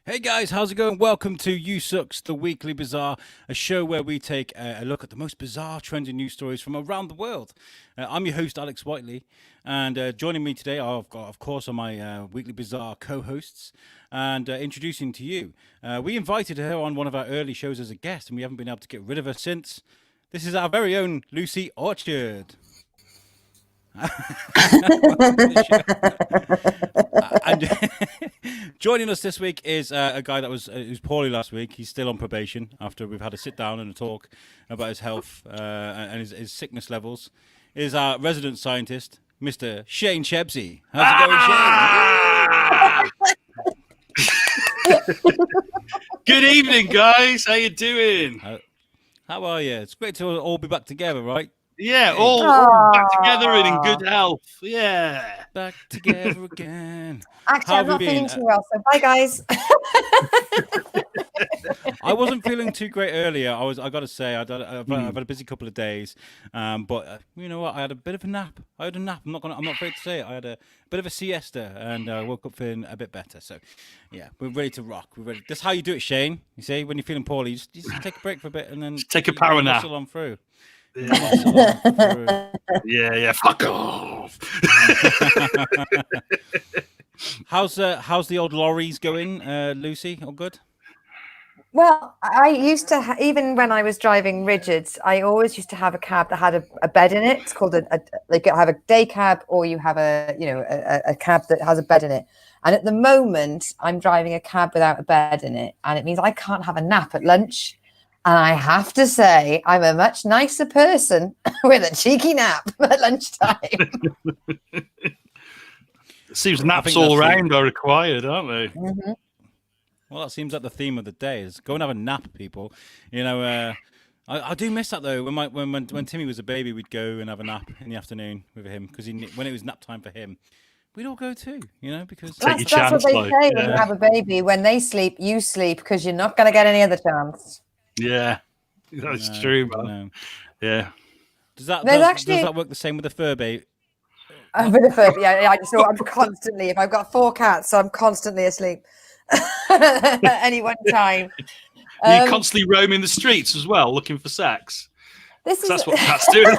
Hey guys, how's it going? Welcome to USUK's The Weekly Bazaar, a show where we take a look at the most bizarre trending news stories from around the world. I'm your host, Alex Whiteley, and joining me today I've got, of course, are my Weekly Bazaar co-hosts. And introducing to you, we invited her on one of our early shows as a guest, and we haven't been able to get rid of her since. This is our very own Lucy Orchard. And joining us this week is a guy that was poorly last week. He's still on probation after we've had a sit down and a talk about his health and his sickness levels. Is our resident scientist, Mr. Shane Shebsey. How's it going, Shane? Good evening, guys. How you doing? How are you? It's great to all be back together, right? Yeah, all back together and in good health. Yeah. Back together again. Actually, I'm not feeling too well, so bye, guys. I wasn't feeling too great earlier. I got to say, I've had a busy couple of days, but you know what? I had a bit of a nap. I had a nap. I'm not afraid to say it. I had a bit of a siesta and woke up feeling a bit better. So, yeah, we're ready to rock. We're ready. That's how you do it, Shane. You see, when you're feeling poorly, you just take a break for a bit and then just take a power nap. Muscle on through. Yeah. Fuck off. How's the old lorries going, Lucy? All good? Well, I used to even when I was driving rigids, I always used to have a cab that had a bed in it. It's called like you have a day cab, or you have a cab that has a bed in it. And at the moment, I'm driving a cab without a bed in it, and it means I can't have a nap at lunch. And I have to say, I'm a much nicer person with a cheeky nap at lunchtime. It seems naps all around are required, aren't they? Mm-hmm. Well, that seems like the theme of the day is go and have a nap, people. You know, I do miss that though. When Timmy was a baby, we'd go and have a nap in the afternoon with him because when it was nap time for him, we'd all go too. You know, because that's what they say when you have a baby. When they sleep, you sleep because you're not going to get any other chance. Yeah, that's true, man. Yeah. Does that work the same with the fur baby? With the fur, yeah. I'm constantly. If I've got 4 cats, I'm constantly asleep at any one time. You're constantly roaming the streets as well, looking for sex. That's what cats do.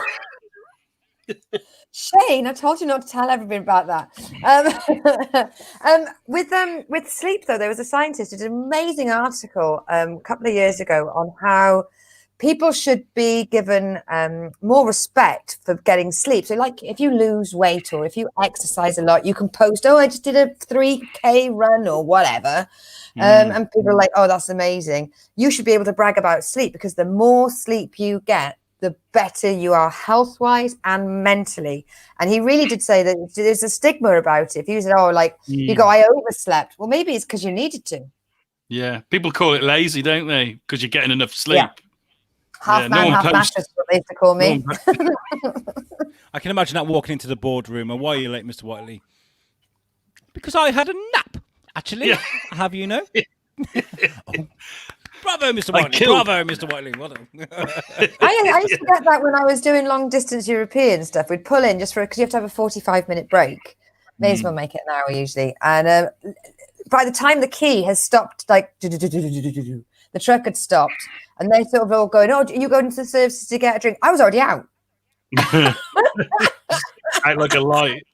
Shane, I told you not to tell everybody about that. With sleep, though, there was a scientist who did an amazing article a couple of years ago on how people should be given more respect for getting sleep. So, like, if you lose weight or if you exercise a lot, you can post, "Oh, I just did a 3K run" or whatever. And people are like, "Oh, that's amazing." You should be able to brag about sleep because the more sleep you get, the better you are health-wise and mentally. And he really did say that there's a stigma about it. If you said, "Oh, like you go, I overslept," well, maybe it's because you needed to. Yeah, people call it lazy, don't they? Because you're getting enough sleep. Yeah. Half man, half mattress, what they used to call me. I can imagine that walking into the boardroom. And why are you late, Mr. Whiteley? Because I had a nap. Actually, have you know? Oh. Bravo, Mr. Whiteley. Bravo, Mr. Whiteley. Well done. I used to get that when I was doing long distance European stuff. We'd pull in just because you have to have a 45-minute break. May as well make it an hour usually. And by the time the key has stopped, like the truck had stopped, and they sort of all going, "Oh, you going to the services to get a drink?" I was already out. Out like a light.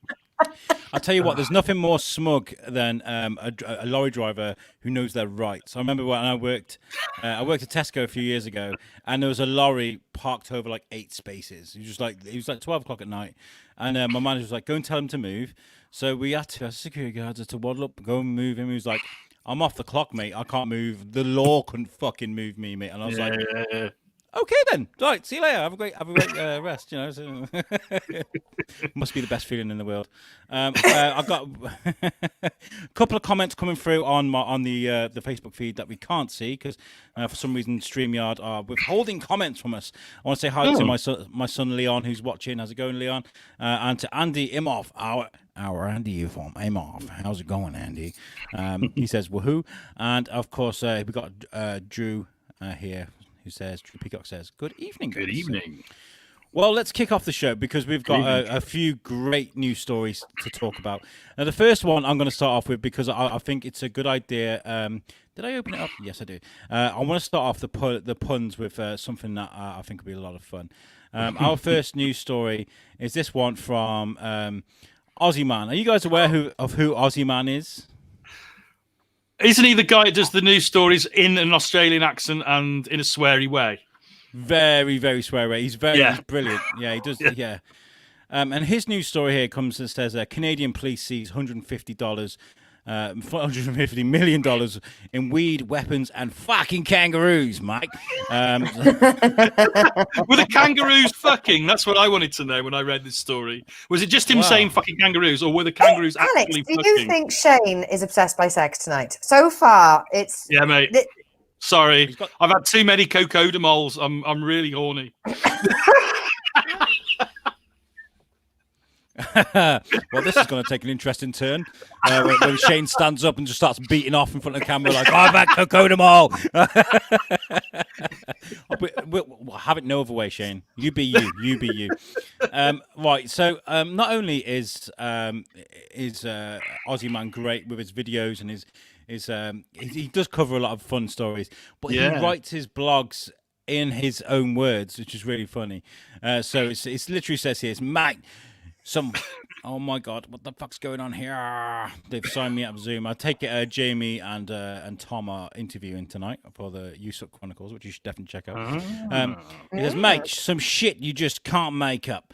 I'll tell you what, there's nothing more smug than a lorry driver who knows their rights. I remember when I worked at Tesco a few years ago, and there was a lorry parked over like 8 spaces. It was like 12 o'clock at night, and my manager was like, "Go and tell him to move." So we had to, as security guards, had to waddle up, go and move him. He was like, "I'm off the clock, mate. I can't move. The law couldn't fucking move me, mate." And I was like, "Okay then, right. See you later. Have a great rest." You know, so must be the best feeling in the world. I've got a couple of comments coming through on the Facebook feed that we can't see because for some reason StreamYard are withholding comments from us. I want to say hi to my son Leon who's watching. How's it going, Leon? And to Andy Imhoff, our Andy from Imhoff. How's it going, Andy? He says woohoo, and of course we got Drew here. Who says, Drew Peacock says, "Good evening, guys." Good evening. Well, let's kick off the show because we've got a few great news stories to talk about. Now, the first one I'm going to start off with because I think it's a good idea. Did I open it up? Yes, I do. I want to start off the puns with something that I think will be a lot of fun. Our first news story is this one from Aussie Man. Are you guys aware of who Aussie Man is? Isn't he the guy that does the news stories in an Australian accent and in a sweary way? Very, very sweary. He's he's brilliant. Yeah, he does. Yeah. And his news story here comes and says Canadian police seize $150 $450 million in weed, weapons, and fucking kangaroos, Mike. Were the kangaroos fucking? That's what I wanted to know when I read this story. Was it just him saying fucking kangaroos, or were the kangaroos actually Alex, do fucking? you think Shane is obsessed by sex tonight? So far, it's... Yeah, mate. Sorry. I've had too many cocodamols. I'm really horny. Well, this is going to take an interesting turn when Shane stands up and just starts beating off in front of the camera like, I've had cocodamol. We'll have it no other way, Shane. You be you. You be you. Right. So not only is Aussie Man great with his videos and he does cover a lot of fun stories, but he writes his blogs in his own words, which is really funny. So it's literally says here, it's Mike. Oh my God, what the fuck's going on here? They've signed me up Zoom. I take it Jamie and Tom are interviewing tonight for the USUK Chronicles, which you should definitely check out. He says, mate, some shit you just can't make up.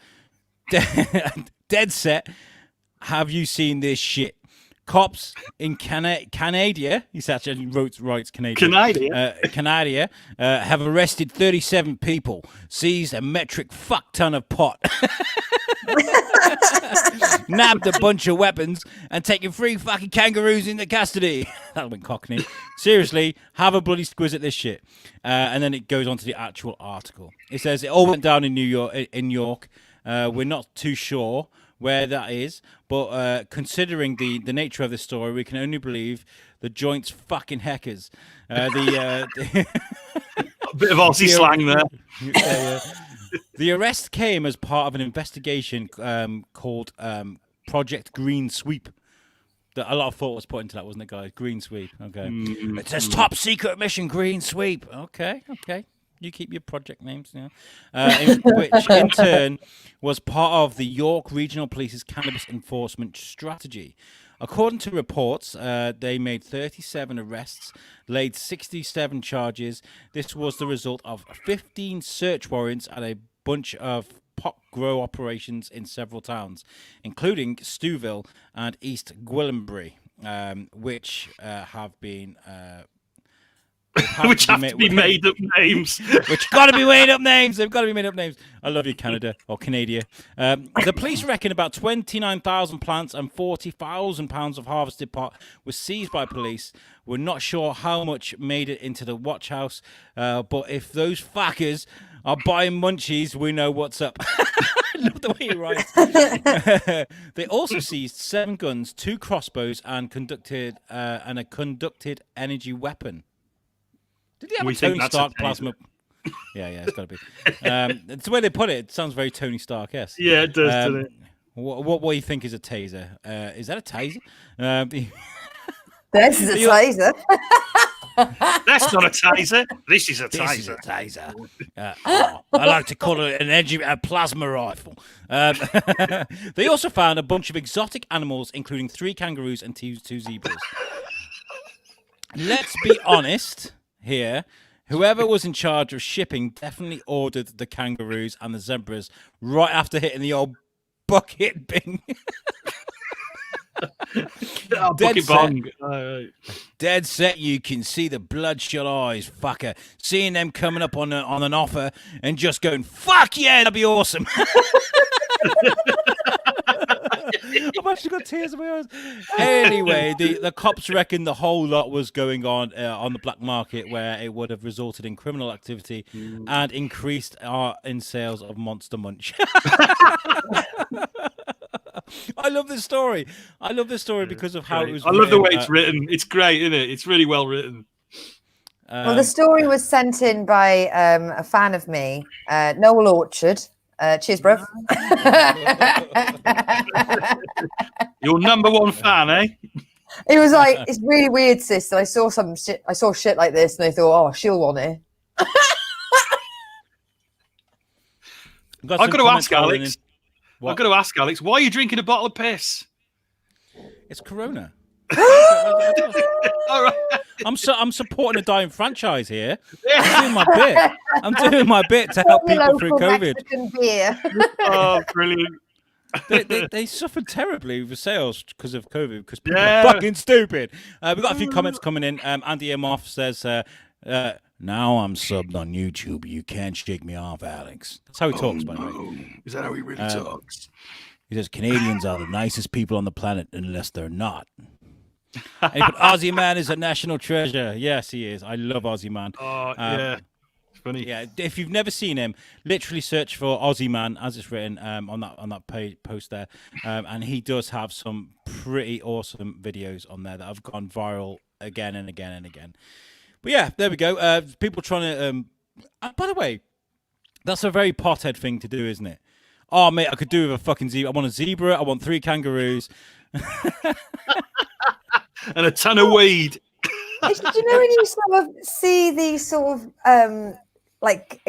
Dead set. Have you seen this shit? Cops in Canada, he actually writes Canada, have arrested 37 people, seized a metric fuck ton of pot, nabbed a bunch of weapons, and taken 3 fucking kangaroos into custody. That went cockney. Seriously, have a bloody squiz at this shit. And then it goes on to the actual article. It says it all went down in New York. We're not too sure where that is, but considering the nature of the story, we can only believe the joint's fucking heckers. A bit of Aussie slang there. The arrest came as part of an investigation called Project Green Sweep. That a lot of thought was put into that, wasn't it, guys? Green Sweep. Okay. It says top secret mission Green Sweep. Okay. You keep your project names, which in turn was part of the York Regional Police's cannabis enforcement strategy. According to reports, they made 37 arrests, laid 67 charges. This was the result of 15 search warrants and a bunch of pot grow operations in several towns, including Stouffville and East Gwillimbury, which have been... which have to be made up names. Which got to be made up names. They've got to be made up names. I love you, Canada or Canada. The police reckon about 29,000 plants and 40,000 pounds of harvested pot was seized by police. We're not sure how much made it into the watch house, but if those fuckers are buying munchies, we know what's up. I love the way he writes. They also seized 7 guns, 2 crossbows, and a conducted energy weapon. Did he have a Tony Stark plasma? Yeah, it's got to be. It's the way they put it. It sounds very Tony Stark-esque. Yeah, it does, doesn't it? What do you think is a taser? Is that a taser? This is a taser. That's not a taser. This is a taser. This is a taser. I like to call it a plasma rifle. They also found a bunch of exotic animals, including 3 kangaroos and 2 zebras. Let's be honest here. Whoever was in charge of shipping definitely ordered the kangaroos and the zebras right after hitting the old bucket bing. Dead set, you can see the bloodshot eyes, fucker. Seeing them coming up on an offer and just going, fuck yeah, that'd be awesome. I've actually got tears in my eyes. Anyway, the cops reckon the whole lot was going on the black market, where it would have resulted in criminal activity and increased in sales of Monster Munch. I love this story. Because of how it was. I love the way it's written. It's great, isn't it? It's really well written. Well, the story was sent in by a fan of me, Noel Orchard. Cheers, bro. Your number one fan, eh? It was like, it's really weird, sis. And I saw some shit. I saw shit like this, and I thought, oh, she'll want it. I've got to ask Alex. I've got to ask Alex, why are you drinking a bottle of piss? It's Corona. All right. I'm supporting a dying franchise here. I'm doing my bit to help people through COVID. Oh, brilliant. They suffered terribly with sales because of COVID because people are fucking stupid. We've got a few comments coming in. Andy Emoff says, now I'm subbed on YouTube. You can't shake me off, Alex. That's how he talks, by the way. Is that how he really talks? He says, Canadians are the nicest people on the planet unless they're not. And he put, Aussie Man is a national treasure. Yes, he is. I love Aussie Man. Oh, yeah. Funny. Yeah, if you've never seen him, literally search for Aussie Man as it's written on that post there, and he does have some pretty awesome videos on there that have gone viral again and again and again. But yeah, there we go. People trying to. By the way, that's a very pothead thing to do, isn't it? Oh mate, I could do with a fucking zebra. I want a zebra. I want 3 kangaroos, and a ton of weed. Do you know when you sort of see these sort of like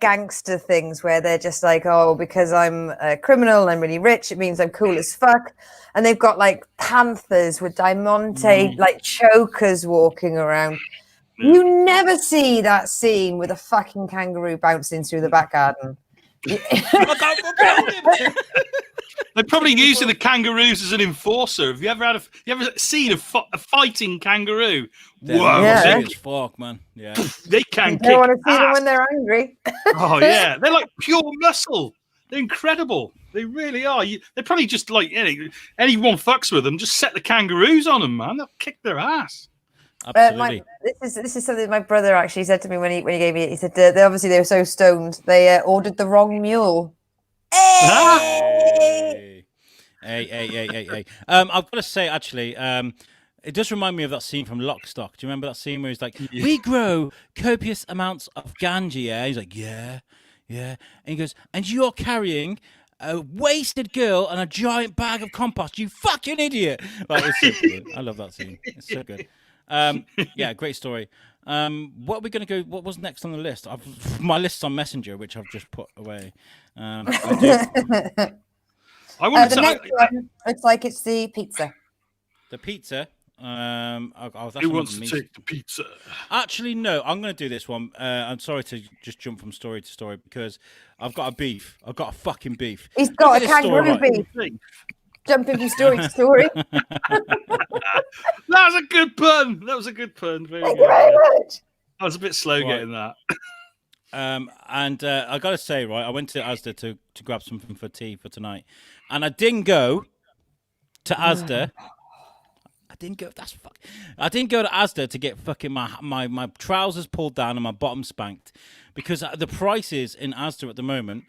gangster things where they're just like, oh, because I'm a criminal and I'm really rich, it means I'm cool as fuck. And they've got like panthers with diamante like chokers walking around. You never see that scene with a fucking kangaroo bouncing through the back garden. They're probably using the kangaroos as an enforcer. Have you ever seen a fighting kangaroo? Whoa, yeah. Fuck, man. Yeah, they can. I want to see them when they're angry. Oh yeah, they're like pure muscle. They're incredible. They really are. They're probably just like anyone fucks with them. Just set the kangaroos on them, man. They'll kick their ass. Absolutely. This is something my brother actually said to me when he gave me it. He said they obviously they were so stoned they ordered the wrong mule. Hey. I've got to say, actually, it does remind me of that scene from Lock, Stock. Do you remember that scene where he's like, we grow copious amounts of ganja, yeah? He's like, yeah. And he goes, and you're carrying a wasted girl and a giant bag of compost, you fucking idiot. Like, it's so good. I love that scene. It's so good. Yeah, great story. What are we going to go? What was next on the list? My list's on Messenger, which I've just put away. I want the next one looks like it's the pizza. The pizza. Who wants to take the pizza? Actually, no. I'm going to do this one. I'm sorry to just jump from story to story because I've got a beef. I've got a fucking beef. He's got a kangaroo beef. Jumping from story to story. That was a good pun. Thank you very much. I was a bit slow getting that. And I got to say, right, I went to Asda to grab something for tea for tonight, and I didn't go to Asda. I didn't go to Asda to get fucking my trousers pulled down and my bottom spanked because the prices in Asda at the moment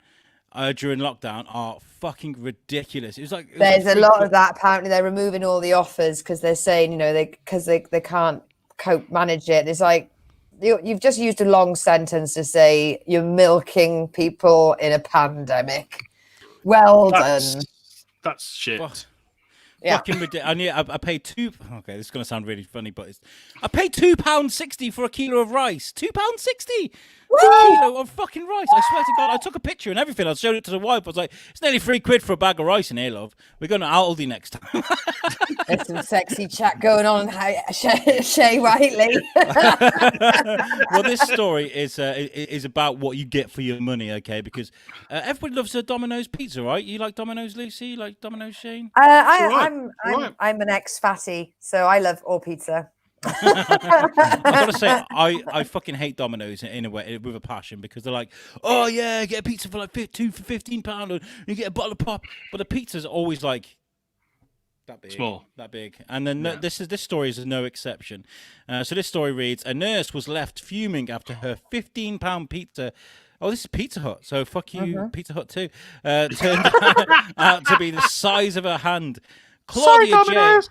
during lockdown are fucking ridiculous. There's a lot of that. Apparently, they're removing all the offers because they're saying, they can't manage it. It's like you've just used a long sentence to say you're milking people in a pandemic. Well done. That's shit. What? Yeah. Fucking ridiculous. I paid two. Okay, this is gonna sound really funny, but I paid £2.60 for a kilo of rice. £2.60 for a kilo of fucking rice. I swear to God, I took a picture and everything. I showed it to the wife. I was like, "It's nearly £3 for a bag of rice in here, love. We're going to Aldi next time." There's some sexy chat going on, Shay Whiteley. Well, this story is about what you get for your money, okay? Because everybody loves a Domino's pizza, right? You like Domino's, Lucy? You like Domino's, Shane? I'm an ex-fatty, so I love all pizza. I gotta say, I fucking hate Domino's in a way with a passion because they're like, oh yeah, get a pizza for like £2 for £15, and you get a bottle of pop. But the pizza's always like that big, that big. And then this story is no exception. So this story reads: a nurse was left fuming after her £15 pizza. Oh, this is Pizza Hut, so fuck you, Pizza Hut too. Turned out to be the size of her hand. Claudia Sorry, Domino's.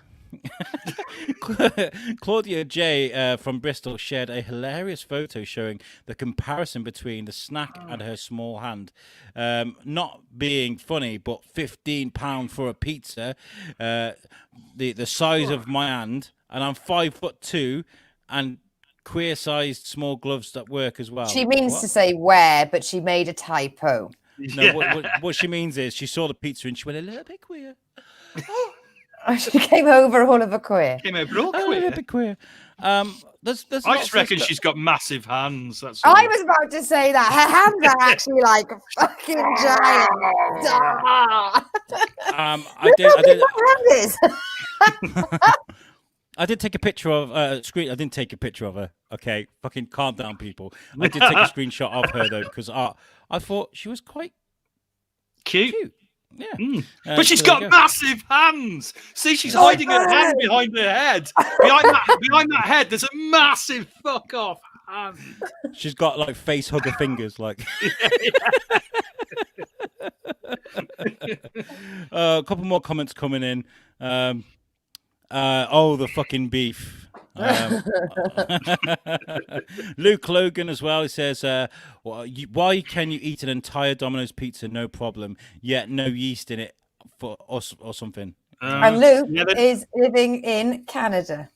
Claudia J from Bristol shared a hilarious photo showing the comparison between the snack and her small hand. Not being funny, but £15 for a pizza, the size of my hand, and I'm 5'2", and queer-sized small gloves that work as well. She means to say where, but she made a typo. No, what she means is she saw the pizza and she went a little bit queer. She came over all of a queer. Came over all A queer. little bit queer. There's I lots just of reckon stuff. she's got massive hands. That's all. I was about to say that. Her hands are actually like fucking giant. I did. I I did take a picture of screen. I didn't take a picture of her. Okay, fucking calm down, people. I did take a screenshot of her though because I thought she was quite Cute. Yeah, But she's so there got you go. massive hands. See, she's hiding her hand behind her head. Behind that head, there's a massive fuck off hand. She's got like face hugger fingers, like. A couple more comments coming in. The fucking beef. Luke Logan as well. He says, "Why can you eat an entire Domino's pizza no problem, yet no yeast in it for us or something?" And Luke is living in Canada.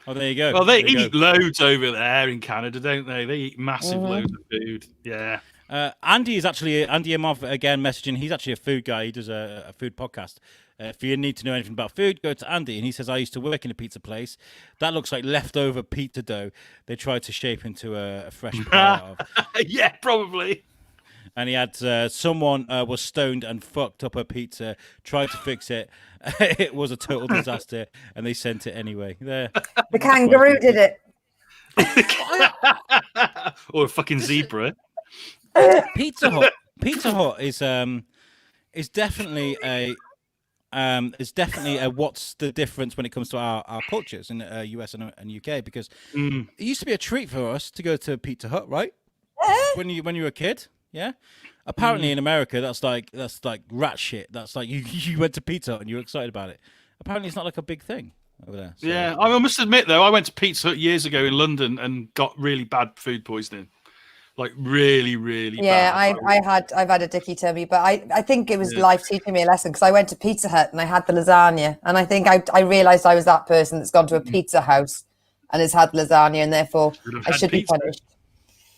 Oh, there you go. Well, they There you eat loads over there in Canada, don't they? They eat massive loads of food. Yeah. Andy Imhoff again messaging. He's actually a food guy. He does a food podcast. If you need to know anything about food, go to Andy. And he says, I used to work in a pizza place. That looks like leftover pizza dough they tried to shape into a fresh pie out of. Yeah, probably. And he had someone was stoned and fucked up a pizza, tried to fix it. It was a total disaster, and they sent it anyway. There. The kangaroo did it. Or a fucking zebra. Pizza Hut is definitely a what's the difference when it comes to our cultures in the US and UK, because it used to be a treat for us to go to Pizza Hut, right? When you were a kid, yeah. Apparently in America that's like rat shit. That's like you went to Pizza Hut and you were excited about it. Apparently it's not like a big thing over there. So. Yeah, I must admit though, I went to Pizza Hut years ago in London and got really bad food poisoning. Like really, really bad. Yeah, I've had a dicky tummy, but I think it was life teaching me a lesson, because I went to Pizza Hut and I had the lasagna, and I think I realised I was that person that's gone to a pizza house and has had lasagna, and therefore I should be punished.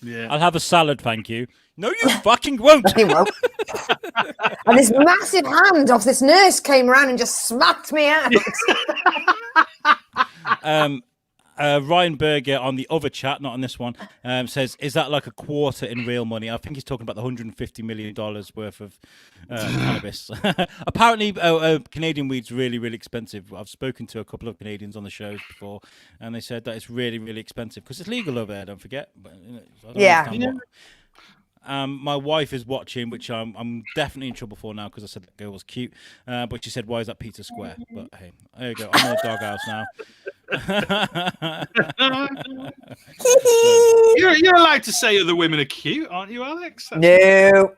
Yeah. I'll have a salad, thank you. No, you fucking won't. You won't. And this massive hand of this nurse came around and just smacked me out. Ryan Berger on the other chat, not on this one, says, is that like a quarter in real money? I think he's talking about the $150 million worth of cannabis. Apparently, Canadian weed's really, really expensive. I've spoken to a couple of Canadians on the shows before, and they said that it's really, really expensive because it's legal over there, don't forget. But, I don't understand what. My wife is watching, which I'm definitely in trouble for now because I said that girl was cute. But she said, why is that pizza square? But hey, there you go. I'm in the doghouse now. You're allowed to say other women are cute, aren't you, Alex? No.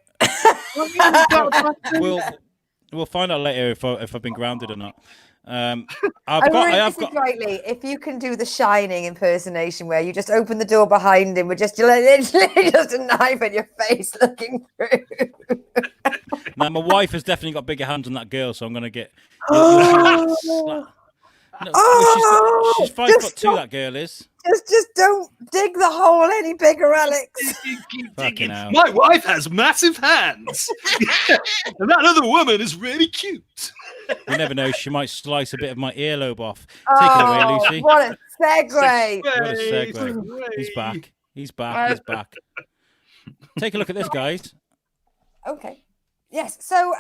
We'll find out later if I've been grounded or not. Rightly, if you can do the Shining impersonation where you just open the door behind him with just literally just a knife in your face looking through. Now, my wife has definitely got bigger hands than that girl, so I'm going to get... she's 5'2", that girl is. Just don't dig the hole any bigger, Alex. Keep digging. My wife has massive hands. And that other woman is really cute. You never know, she might slice a bit of my earlobe off. Take it away, Lucy. What a segue. What a segue. He's back. Take a look at this, guys. Okay. Yes. So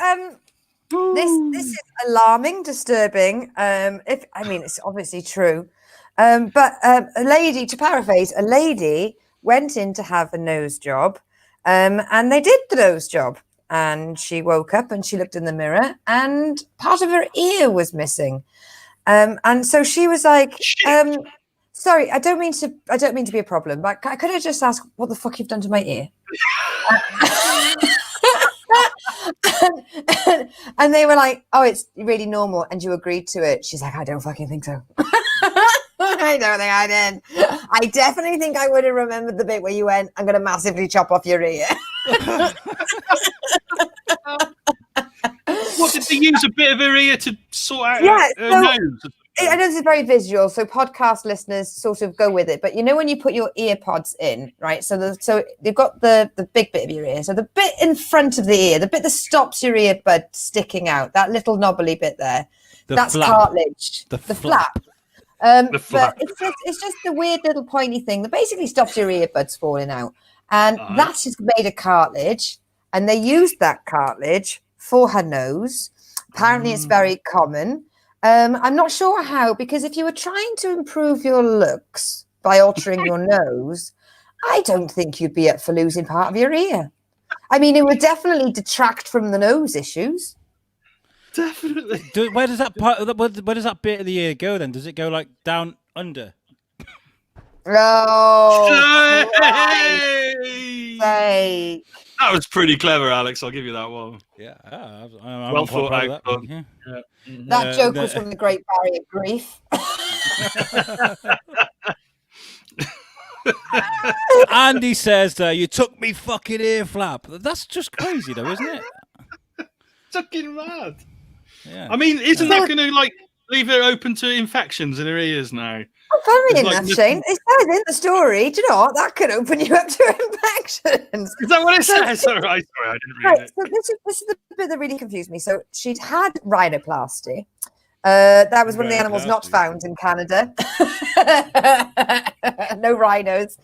this is alarming, disturbing. It's obviously true. But a lady, to paraphrase, a lady went in to have a nose job, and they did the nose job. And she woke up and she looked in the mirror, and part of her ear was missing. And so she was like, "Sorry, I don't mean to be a problem, but could I just ask what the fuck you've done to my ear?" And they were like, "Oh, it's really normal," and you agreed to it. She's like, "I don't fucking think so." I don't think I did. I definitely think I would have remembered the bit where you went, "I'm going to massively chop off your ear." What, did they use a bit of her ear to sort out her so nose? I know this is very visual, so podcast listeners sort of go with it. But you know when you put your ear pods in, right? So you've got the big bit of your ear. So the bit in front of the ear, the bit that stops your earbud sticking out, that little knobbly bit there, that's flap. cartilage. The flap. The flap. But it's just the weird little pointy thing that basically stops your earbuds falling out. And that is made of cartilage. And they used that cartilage for her nose. Apparently it's very common. I'm not sure how, because if you were trying to improve your looks by altering your nose, I don't think you'd be up for losing part of your ear. I mean, it would definitely detract from the nose issues. Definitely. Where does that bit of the ear go then? Does it go like down under? Oh, Hey! That was pretty clever, Alex. I'll give you that one. Yeah, I'm well thought out. That joke was from the Great Barrier Reef. Andy says, "You took me fucking ear flap." That's just crazy, though, isn't it? Fucking mad. Yeah. I mean, isn't that going to like leave her open to infections in her ears now? Funny enough, Shane, it says in the story, do you know what? That could open you up to infections. Is that what it says? All right, sorry, I didn't read it. So this is the bit that really confused me. So she'd had rhinoplasty. That was one of the animals not found in Canada. No rhinos.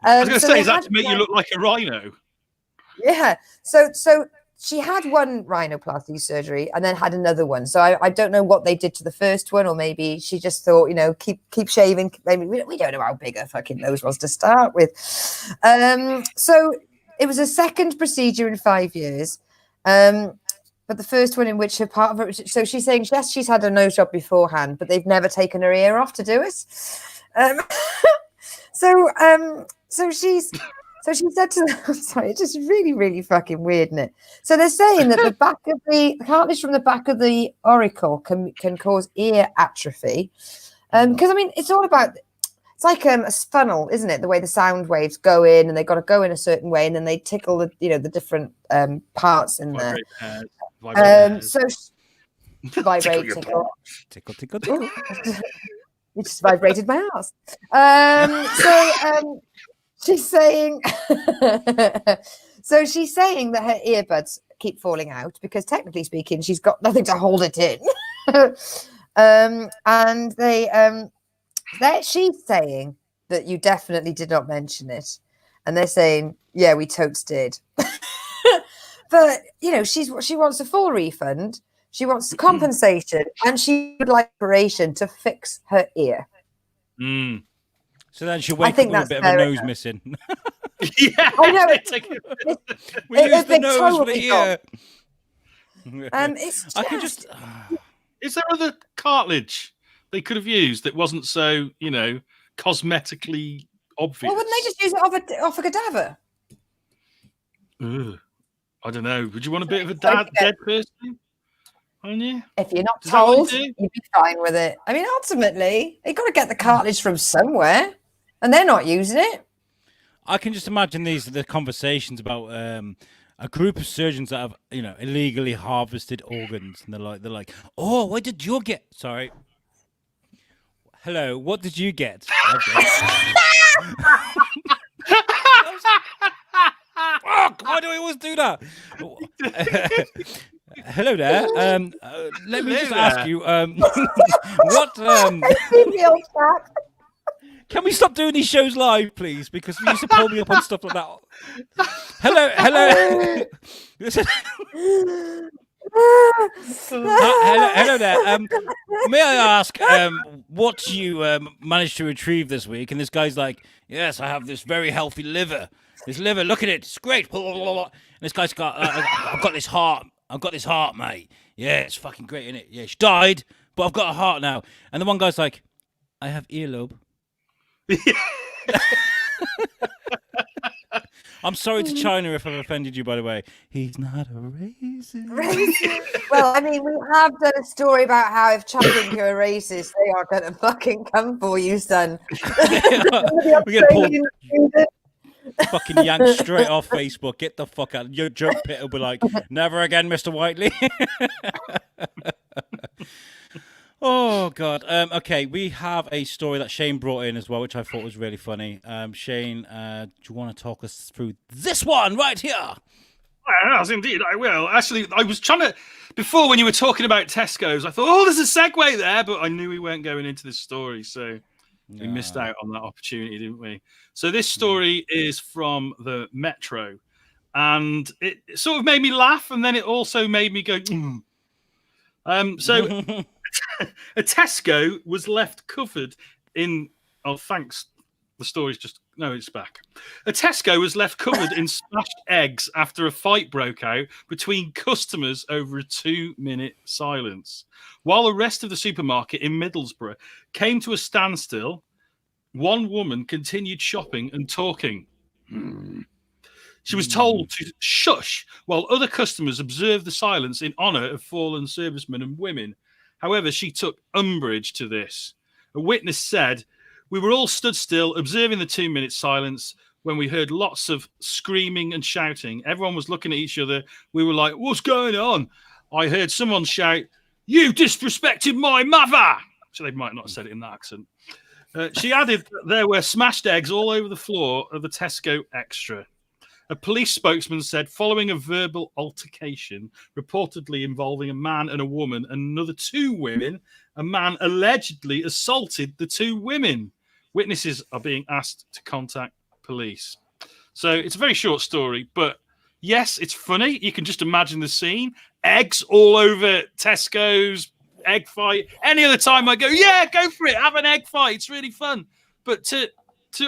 I was going to say, is that to make you look like a rhino? Yeah. So she had one rhinoplasty surgery and then had another one. So I don't know what they did to the first one, or maybe she just thought, you know, keep shaving. Maybe we don't know how big her fucking nose was to start with. So it was a second procedure in 5 years. But the first one in which her part of her, so she's saying, yes, she's had a nose job beforehand, but they've never taken her ear off to do it. So she said to them, sorry, it's just really, really fucking weird, isn't it? So they're saying that the back of the cartilage from the back of the auricle can cause ear atrophy. Because I mean, it's all about, it's like a funnel, isn't it? The way the sound waves go in, and they've got to go in a certain way, and then they tickle the, you know, the different parts in there. Vibrate, tickle. Ooh, you just vibrated my ass. She's saying, so she's saying that her earbuds keep falling out because, technically speaking, she's got nothing to hold it in. And she's saying that you definitely did not mention it, and they're saying, yeah, we totes did. But you know, she wants a full refund. She wants compensation, and she would like operation to fix her ear. Mm. So then she'll wake up with a bit of a nose missing. Yeah, I know. We lose the nose for the ear. It's just... I can just. Is there other cartilage they could have used that wasn't so, you know, cosmetically obvious? Well, wouldn't they just use it off a cadaver? Ugh. I don't know. Would you want a bit of a dead person on you? If you're not told, you'd be fine with it. I mean, ultimately, they've got to get the cartilage from somewhere, and they're not using it. I can just imagine the conversations about a group of surgeons that have, you know, illegally harvested organs, and they're like, oh, what did you get? Sorry. Hello, what did you get? Fuck! Why do I always do that? Hello there. Let me just ask you, what? Can we stop doing these shows live, please? Because you used to pull me up on stuff like that. Hello. Listen. Hello there. May I ask what you managed to retrieve this week? And this guy's like, yes, I have this very healthy liver. This liver, look at it, it's great. And this guy's got, I've got this heart. I've got this heart, mate. Yeah, it's fucking great, isn't it? Yeah, she died, but I've got a heart now. And the one guy's like, I have earlobe. I'm sorry to China if I've offended you, by the way. He's not a racist. Well, I mean, we have done a story about how if China think you're a racist, they are going to fucking come for you, son. We get pulled, fucking yanked straight off Facebook. Get the fuck out. Your joke pit will be like, never again, Mr. Whiteley. Oh, God. Okay, we have a story that Shane brought in as well, which I thought was really funny. Shane, do you want to talk us through this one right here? Yes, indeed, I will. Actually, I was trying to, before when you were talking about Tesco's, I thought, oh, there's a segue there, but I knew we weren't going into this story, so we missed out on that opportunity, didn't we? So this story is from the Metro, and it sort of made me laugh, and then it also made me go, So a Tesco was left covered in, oh, thanks. The story's just, no, it's back. A Tesco was left covered in smashed eggs after a fight broke out between customers over a 2-minute silence. While the rest of the supermarket in Middlesbrough came to a standstill, one woman continued shopping and talking. She was told to shush while other customers observed the silence in honour of fallen servicemen and women. However, she took umbrage to this. A witness said, "We were all stood still, observing the 2-minute silence when we heard lots of screaming and shouting. Everyone was looking at each other. We were like, what's going on? I heard someone shout, 'You disrespected my mother!'" So they might not have said it in that accent. She added that there were smashed eggs all over the floor of the Tesco Extra. A police spokesman said, following a verbal altercation reportedly involving a man and a woman and another 2 women, a man allegedly assaulted the 2 women. Witnesses are being asked to contact police. So it's a very short story, but yes, it's funny. You can just imagine the scene. Eggs all over Tesco's, egg fight. Any other time I go, yeah, go for it. Have an egg fight. It's really fun. But to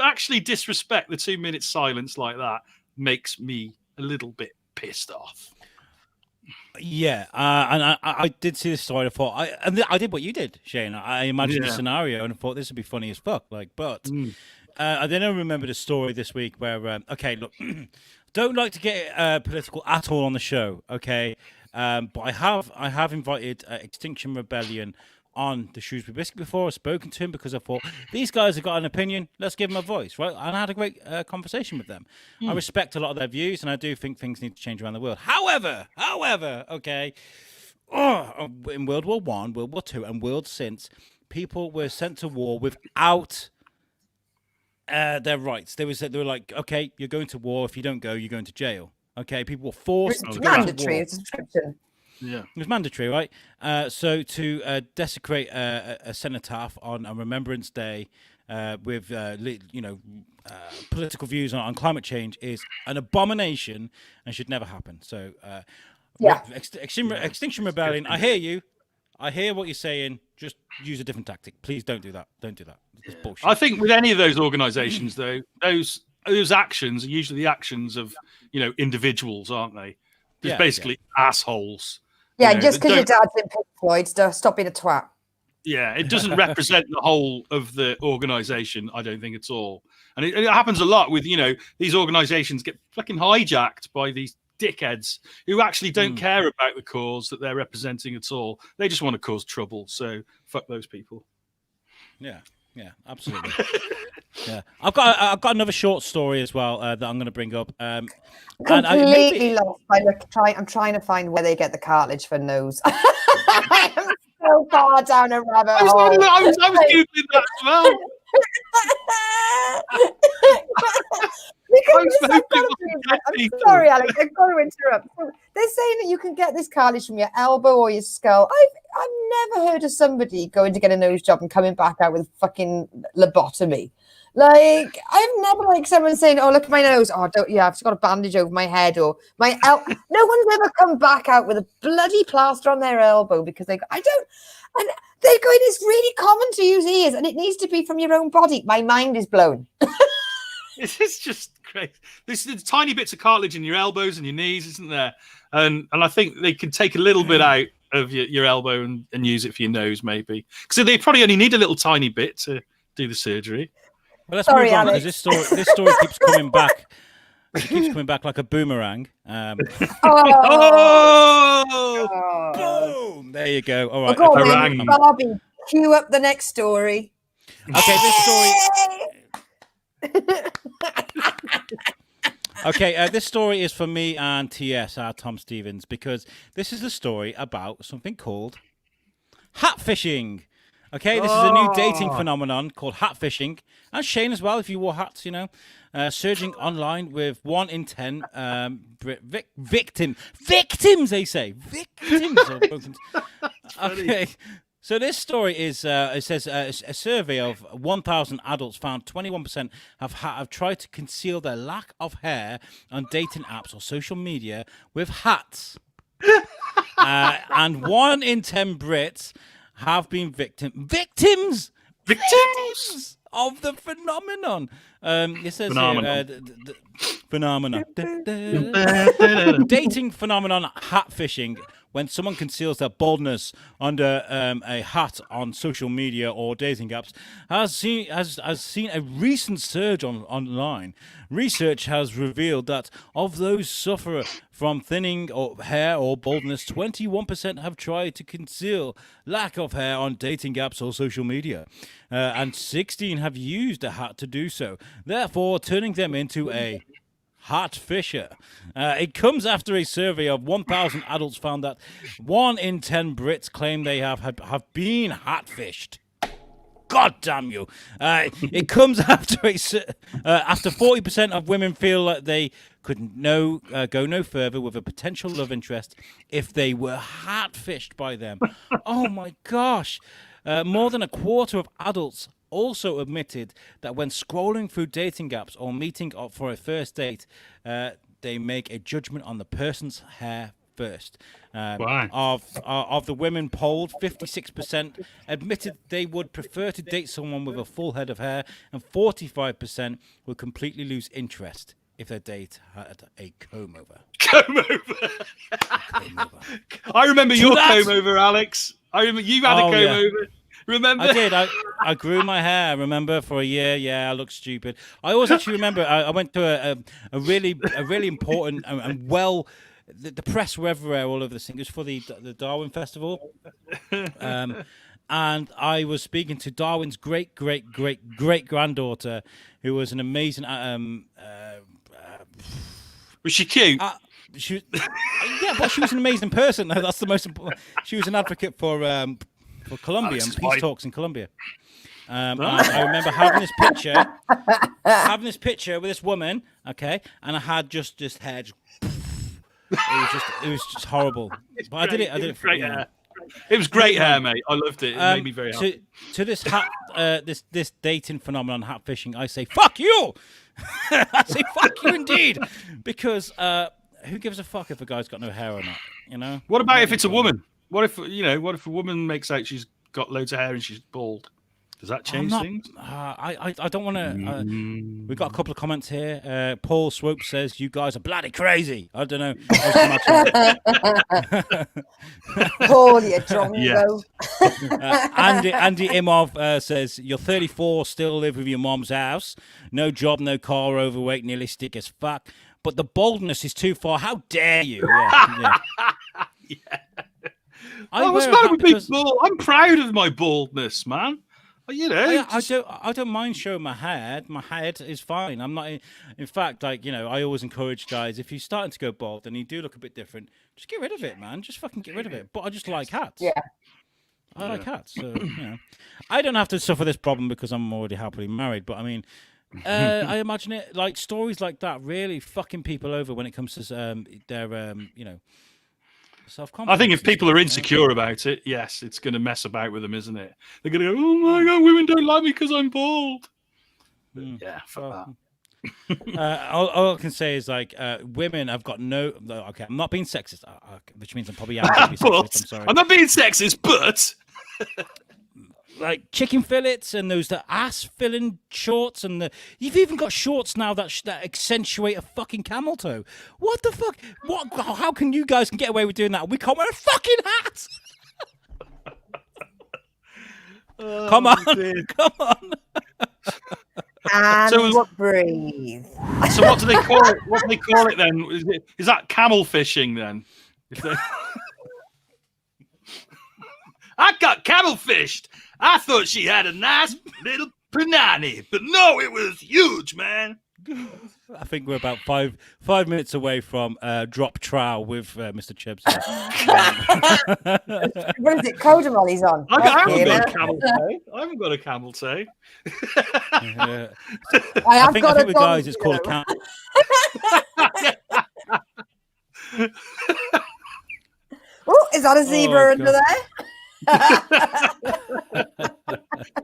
actually disrespect the 2-minute silence like that makes me a little bit pissed off. Yeah, and I did see this story. I thought I did what you did, Shane. I imagined the scenario and I thought this would be funny as fuck. But I then I remembered a story this week where okay, look, don't like to get political at all on the show, okay, but I have invited Extinction Rebellion on the Shrewsbury Biscuit before. I've spoken to him because I thought these guys have got an opinion. Let's give them a voice, right? And I had a great conversation with them. I respect a lot of their views, and I do think things need to change around the world. However, okay, in World War I, World War II, and world since, people were sent to war without their rights. They were like, okay, you're going to war. If you don't go, you're going to jail. Okay, people were forced to go mandatory. to war. It's conscription. Yeah, it was mandatory, right? So to desecrate a cenotaph on a Remembrance Day with political views on climate change is an abomination and should never happen. So Extinction Rebellion, I hear you. I hear what you're saying. Just use a different tactic. Please don't do that. Don't do that. It's bullshit. I think with any of those organisations, though, those actions are usually the actions of individuals, aren't they? Just basically assholes. Yeah, just because your dad's in Pink Floyd, stop being a twat. Yeah, it doesn't represent the whole of the organisation, I don't think at all. And it happens a lot with, these organisations get fucking hijacked by these dickheads who actually don't care about the cause that they're representing at all. They just want to cause trouble. So fuck those people. Yeah, absolutely. Yeah, I've got another short story as well that I'm going to bring up. Completely lost. I'm trying to find where they get the cartilage for nose. I'm so far down a rabbit hole. I was googling that as well. I'm sorry, Alex. I've got to interrupt. They're saying that you can get this cartilage from your elbow or your skull. I've never heard of somebody going to get a nose job and coming back out with fucking lobotomy. Like, I've never someone saying, "Oh, look at my nose." Oh, I've got a bandage over my head or my No one's ever come back out with a bloody plaster on their elbow because and they're going, it's really common to use ears and it needs to be from your own body. My mind is blown. It's just crazy. There's tiny bits of cartilage in your elbows and your knees, isn't there? And I think they can take a little bit out of your elbow and use it for your nose, maybe. So they probably only need a little tiny bit to do the surgery. Well, let's move on because this story keeps coming back. It keeps coming back like a boomerang. Oh! Boom! There you go. All right. Go on, Harangue. then, Barbie. Cue up the next story. Okay, this story. Okay, this story is for me and TS, our Tom Stevens, because this is a story about something called hat fishing. Okay, this is a new dating phenomenon called hat fishing, and Shane as well. If you wore hats, surging online with 1 in 10 victims. They say victims. Okay. So this story is, it says a survey of 1,000 adults found 21% have tried to conceal their lack of hair on dating apps or social media with hats. And 1 in 10 Brits have been victims of the phenomenon. It says phenomenon. Dating phenomenon hat fishing. When someone conceals their baldness under a hat on social media or dating apps, has seen a recent surge online. Research has revealed that of those suffer from thinning or hair or baldness, 21% have tried to conceal lack of hair on dating apps or social media, and 16 have used a hat to do so, therefore turning them into a hat fisher. It comes after a survey of 1,000 adults found that 1 in 10 Brits claim they have been hat fished. God damn you! It comes after after 40% of women feel that they could go no further with a potential love interest if they were hat fished by them. Oh my gosh! More than a quarter of adults also admitted that when scrolling through dating apps or meeting up for a first date, they make a judgment on the person's hair first. Of the women polled, 56% admitted they would prefer to date someone with a full head of hair, and 45% would completely lose interest if their date had a comb over. Comb over. I remember your comb over, Alex. I remember you had a comb over. Remember? I did. I grew my hair. Remember, for a year. Yeah, I looked stupid. I always actually remember. I went to a really important and well. The press were everywhere, all over the thing. It was for the Darwin Festival, and I was speaking to Darwin's great granddaughter, who was an amazing. Was she cute? She was, yeah, but she was an amazing person. That's the most important. She was an advocate for Colombia and peace talks in Colombia. And I remember having this picture with this woman, okay, and I had just this hair. It was just horrible. But I did it for great hair. It was great hair, mate. I loved it. It made me very happy. To this hat, this dating phenomenon, hat fishing, I say fuck you. I say fuck you indeed, because who gives a fuck if a guy's got no hair or not? What about if it's a woman? What if a woman makes out she's got loads of hair and she's bald? Does that change things? I don't want to. We've got a couple of comments here. Paul Swope says, "You guys are bloody crazy." I don't know. Paul, you drongo. Yeah. Andy Imov says, "You're 34, still live with your mom's house, no job, no car, overweight, nearly stick as fuck. But the baldness is too far. How dare you?" Yeah. What's the matter with being bald? I'm proud of my baldness, man. I don't mind showing my head. My head is fine. I'm not. In fact, I always encourage guys, if you're starting to go bald and you do look a bit different, just get rid of it, man. Just fucking get rid of it. But I just like hats. Yeah. I like hats. So I don't have to suffer this problem because I'm already happily married. But I mean, I imagine it like stories like that really fucking people over when it comes to their self-confidence. I think if people are insecure about it, yes, it's going to mess about with them, isn't it? They're going to go, "Oh my god, women don't like me because I'm bald." Yeah, fuck that. All I can say is women have got no. Okay, I'm not being sexist, which means I'm probably sexist. I'm sorry. I'm not being sexist, but like chicken fillets and those ass filling shorts, and you've even got shorts now that accentuate a fucking camel toe. What the fuck? How can you guys get away with doing that? We can't wear a fucking hat. Come on. And So breathe. So what do they call it? What do they call it then? Is that camel fishing then? I got camel fished. I thought she had a nice little punani, but no, it was huge, man. I think we're about five minutes away from drop trowel with Mr. Chips. What is it? Codamol he's on. I haven't got a camel toe. I haven't got a camel toe. I think with guys it's called a camel. Oh, is that a zebra under there?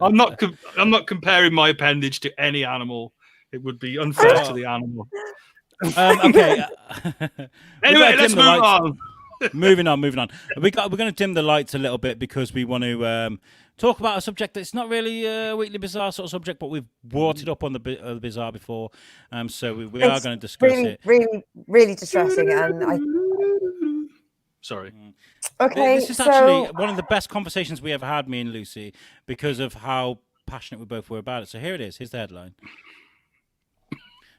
I'm not comparing my appendage to any animal. It would be unfair to the animal. Okay. Anyway, let's move on. moving on. We're going to dim the lights a little bit because we want to talk about a subject that's not really a Weekly Bizarre sort of subject, but we've brought it up on the Bizarre before. So we are going to discuss it. Really distressing. And Sorry. Okay, this is actually one of the best conversations we ever had, me and Lucy, because of how passionate we both were about it. So here it is. Here's the headline.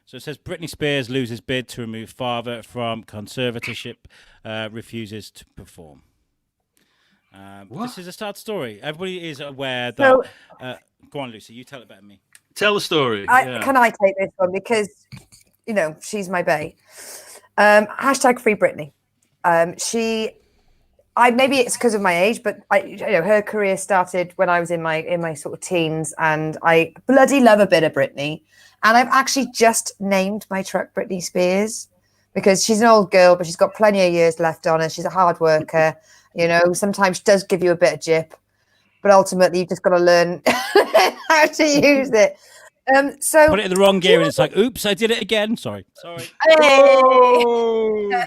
So it says Britney Spears loses bid to remove father from conservatorship, refuses to perform. This is a sad story. Everybody is aware that. Go on, Lucy. You tell it better than me. Tell the story. Can I take this one because she's my bae. Hashtag free Britney. Maybe it's because of my age, but her career started when I was in my sort of teens, and I bloody love a bit of Britney. And I've actually just named my truck Britney Spears because she's an old girl, but she's got plenty of years left on her. She's a hard worker, sometimes she does give you a bit of jip, but ultimately you've just got to learn how to use it. So put it in the wrong gear and it's like, oops, I did it again. Sorry. Oh!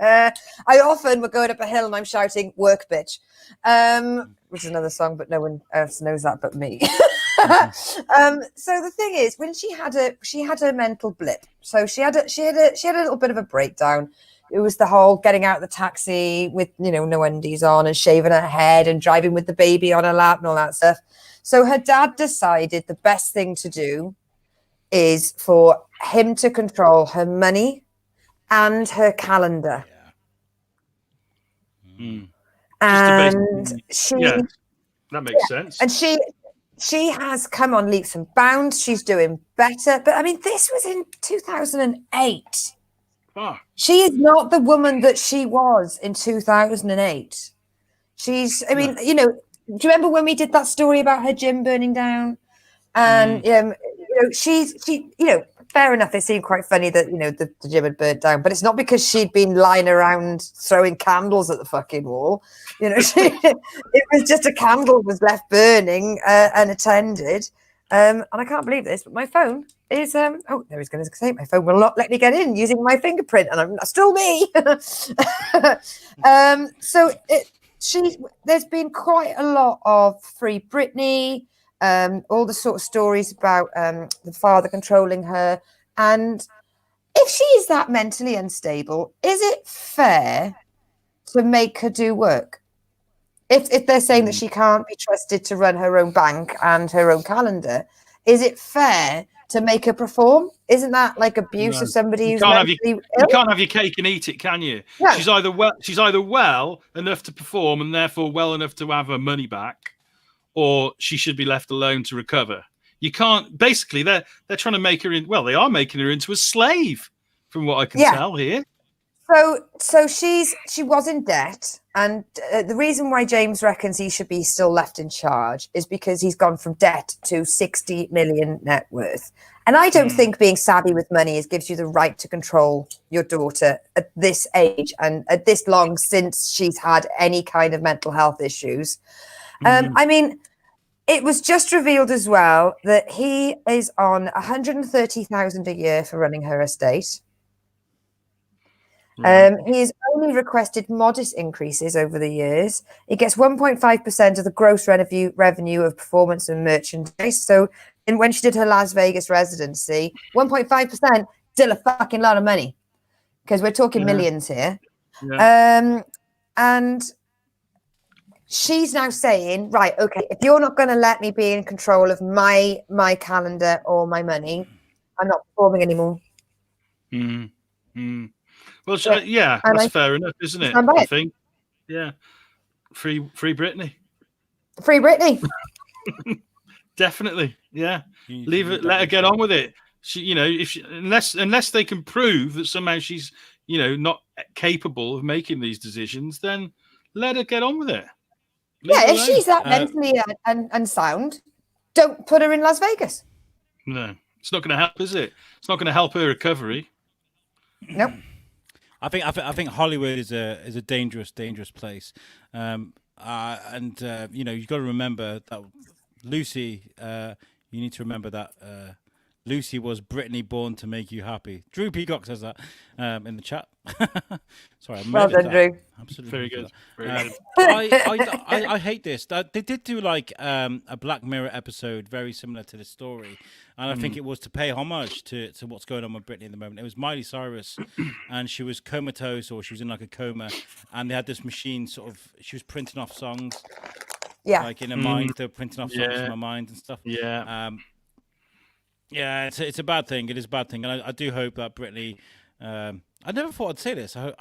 I often would go up a hill and I'm shouting "work, bitch," which is another song, but no one else knows that but me. So the thing is, when she had a mental blip, so she had a little bit of a breakdown. It was the whole getting out of the taxi with no undies on and shaving her head and driving with the baby on her lap and all that stuff. So her dad decided the best thing to do is for him to control her money and her calendar. Mm. And that makes sense. And she has come on leaps and bounds. She's doing better. But I mean, this was in 2008. Oh. She is not the woman that she was in 2008. Do you remember when we did that story about her gym burning down? And fair enough. It seemed quite funny that the gym had burnt down, but it's not because she'd been lying around throwing candles at the fucking wall. It was just a candle was left burning unattended. And I can't believe this, but my phone is there he's going to say my phone will not let me get in using my fingerprint, and that's still me. There's been quite a lot of free Britney, all the sort of stories about the father controlling her. And if she is that mentally unstable, is it fair to make her do work? If they're saying that she can't be trusted to run her own bank and her own calendar, is it fair to make her perform? Isn't that like abuse of somebody who's mentally ill? You can't have your cake and eat it, can you? No. She's either well enough to perform and therefore well enough to have her money back, or she should be left alone to recover. You can't. Basically, they're trying to make her they are making her into a slave, from what I can tell here. So she was in debt, and the reason why James reckons he should be still left in charge is because he's gone from debt to 60 million net worth. And I don't think being savvy with money gives you the right to control your daughter at this age and at this long since she's had any kind of mental health issues. I mean, it was just revealed as well that he is on 130,000 a year for running her estate. He has only requested modest increases over the years. He gets 1.5% of the gross revenue of performance and merchandise. So when she did her Las Vegas residency, 1.5%, still a fucking lot of money because we're talking millions here. Yeah. And she's now saying, right, okay, if you're not going to let me be in control of my calendar or my money, I'm not performing anymore. Well, And that's fair enough, isn't it? I think. Yeah. Free Britney. Free Britney. Definitely. Yeah. Leave it. Let her get on with it. She, unless they can prove that somehow she's, not capable of making these decisions, then let her get on with it. If she's that mentally unsound, don't put her in Las Vegas. No, it's not going to help, is it? It's not going to help her recovery. Nope. I think Hollywood is a dangerous place, and you've got to remember that Lucy. You need to remember that Lucy was Britney born to make you happy. Drew Peacock says that in the chat. Sorry, I well done, that. Drew. Absolutely very good. Very good. I hate this. They did do like a Black Mirror episode very similar to this story, and I think it was to pay homage to what's going on with Britney at the moment. It was Miley Cyrus, and she was comatose, or she was in like a coma, and they had this machine she was printing off songs. Yeah. Like in her mind, they're printing off songs in her mind and stuff. Yeah. Yeah, it's a bad thing. It is a bad thing, and I do hope that Britney. I never thought I'd say this. I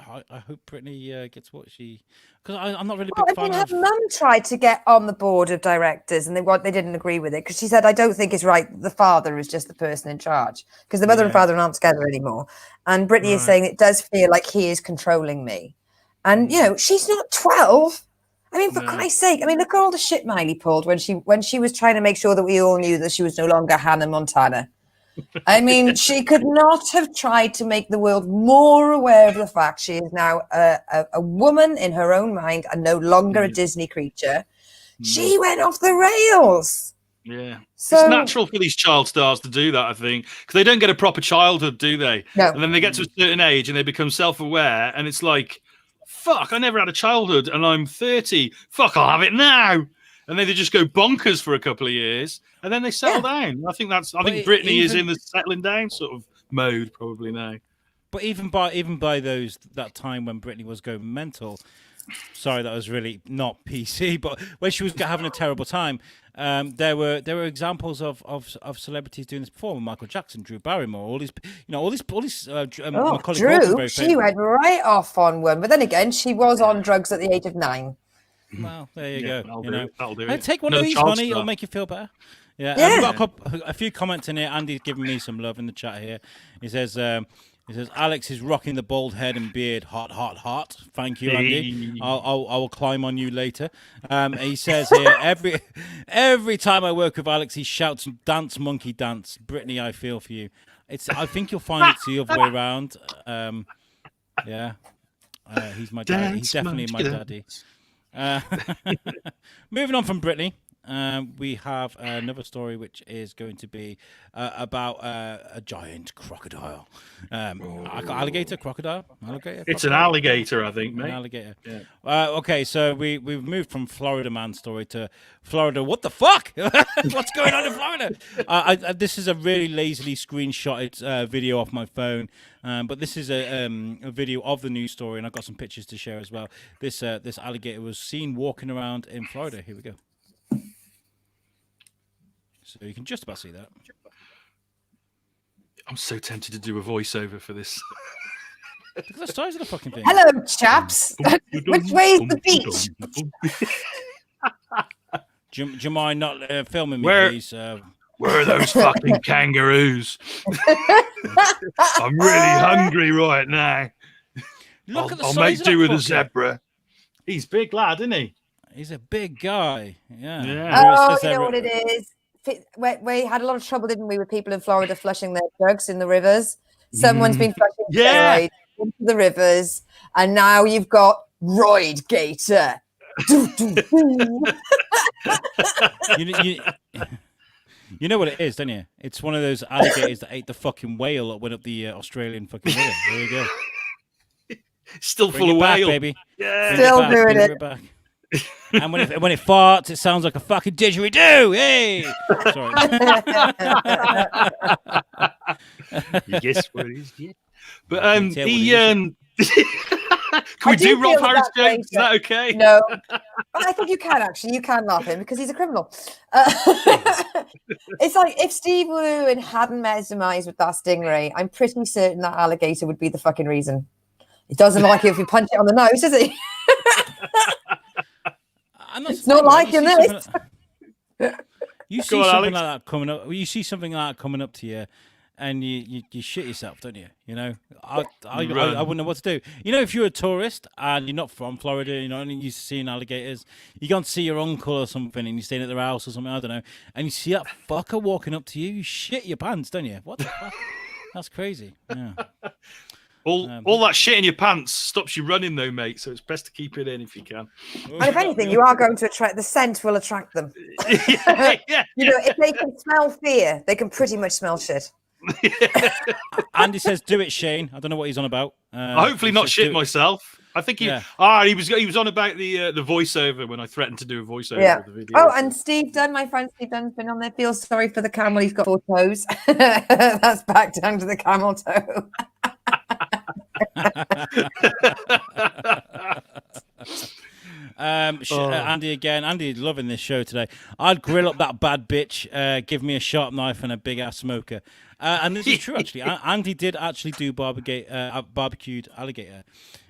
hope Britney gets what she. Because I'm not really a big fan of. Her mum tried to get on the board of directors, and they didn't agree with it because she said, "I don't think it's right. The father is just the person in charge because the mother and father aren't together anymore." And Britney is saying it does feel like he is controlling me, and she's not 12. I mean, for Christ's sake! I mean, look at all the shit Miley pulled when she was trying to make sure that we all knew that she was no longer Hannah Montana. I mean, she could not have tried to make the world more aware of the fact she is now a woman in her own mind and no longer a Disney creature. She went off the rails. Yeah. So, it's natural for these child stars to do that, I think, because they don't get a proper childhood, do they? No. And then they get to a certain age and they become self-aware, and it's like, fuck, I never had a childhood and I'm 30. Fuck, I'll have it now. And then they just go bonkers for a couple of years, and then they settle down. I think Britney is in the settling down sort of mode probably now. But even by that time when Britney was going mental, sorry, that was really not PC. But when she was having a terrible time, there were examples of celebrities doing this before. Michael Jackson, Drew Barrymore, all these. Drew, she went right off on one, but then again, she was on drugs at the age of 9. Well, there you go. That'll do it. Take one of these, honey. It'll make you feel better. Yeah. We've got a few comments in here. Andy's giving me some love in the chat here. He says, Alex is rocking the bald head and beard. Hot, hot, hot. Thank you, Andy. I will climb on you later. He says here, every time I work with Alex, he shouts, "Dance, monkey, dance." Britney, I feel for you. I think you'll find it's the other way around. He's my dad. He's definitely my daddy. Moving on from Britney, we have another story which is going to be about a giant crocodile. Alligator? It's an alligator, I think, mate. An alligator. Yeah. Okay, so we've moved from Florida man story to Florida. What the fuck? What's going on in Florida? This is a really lazily screenshotted video off my phone. But this is a video of the news story, and I've got some pictures to share as well. This alligator was seen walking around in Florida. Here we go. So you can just about see that. I'm so tempted to do a voiceover for this. Look at the size of the fucking thing. Hello, chaps. Which way is the beach? Do you mind not filming me, please? Where are those fucking kangaroos? I'm really hungry right now. Look at the size I'll make of do with fucker. a zebra. He's big lad, isn't he? He's a big guy. Yeah. Oh, you know what it is? We had a lot of trouble, didn't we, with people in Florida flushing their drugs in the rivers? Someone's been flushing steroids into the rivers, and now you've got Roid Gator. You know what it is, don't you? It's one of those alligators that ate the fucking whale that went up the Australian fucking river. There you go. Still Bring full of back, whale, baby. Yeah, still doing it. Back. And when it farts, it sounds like a fucking didgeridoo. Hey, sorry. You guess what it is, yeah. But we do feel Rob Harris that jokes? Is that okay? No, I think you can actually. You can laugh at him because he's a criminal. It's like if Steve Woo hadn't mesmerized with that stingray, I'm pretty certain that alligator would be the fucking reason. He doesn't like it if you punch it on the nose, does he? It's not liking this. You see something like that coming up. You see something like that coming up to you, and you shit yourself, don't you? You know, I wouldn't know what to do. You know, if you're a tourist and you're not from Florida, you know, and you're used to seeing alligators, you go and see your uncle or something, and you're staying at their house or something, I don't know, and you see that fucker walking up to you, you shit your pants, don't you? What the fuck? That's crazy. Yeah. All that shit in your pants stops you running, though, mate. So it's best to keep it in if you can. And if anything, you are going to attract the scent will attract them. Yeah. You know, if they can smell fear, they can pretty much smell shit. Andy says, "Do it, Shane." I don't know what he's on about. Hopefully, not shit myself. I think he was on about the voiceover when I threatened to do a voiceover of the video. Oh, and Steve Dunn, my friend Steve Dunn's been on there. Feels sorry for the camel. He's got 4 toes. That's back down to the camel toe. Andy again. Andy's loving this show today. I'd grill up that bad bitch. Give me a sharp knife and a big ass smoker. And this is true, actually. Andy did actually do barbecued alligator.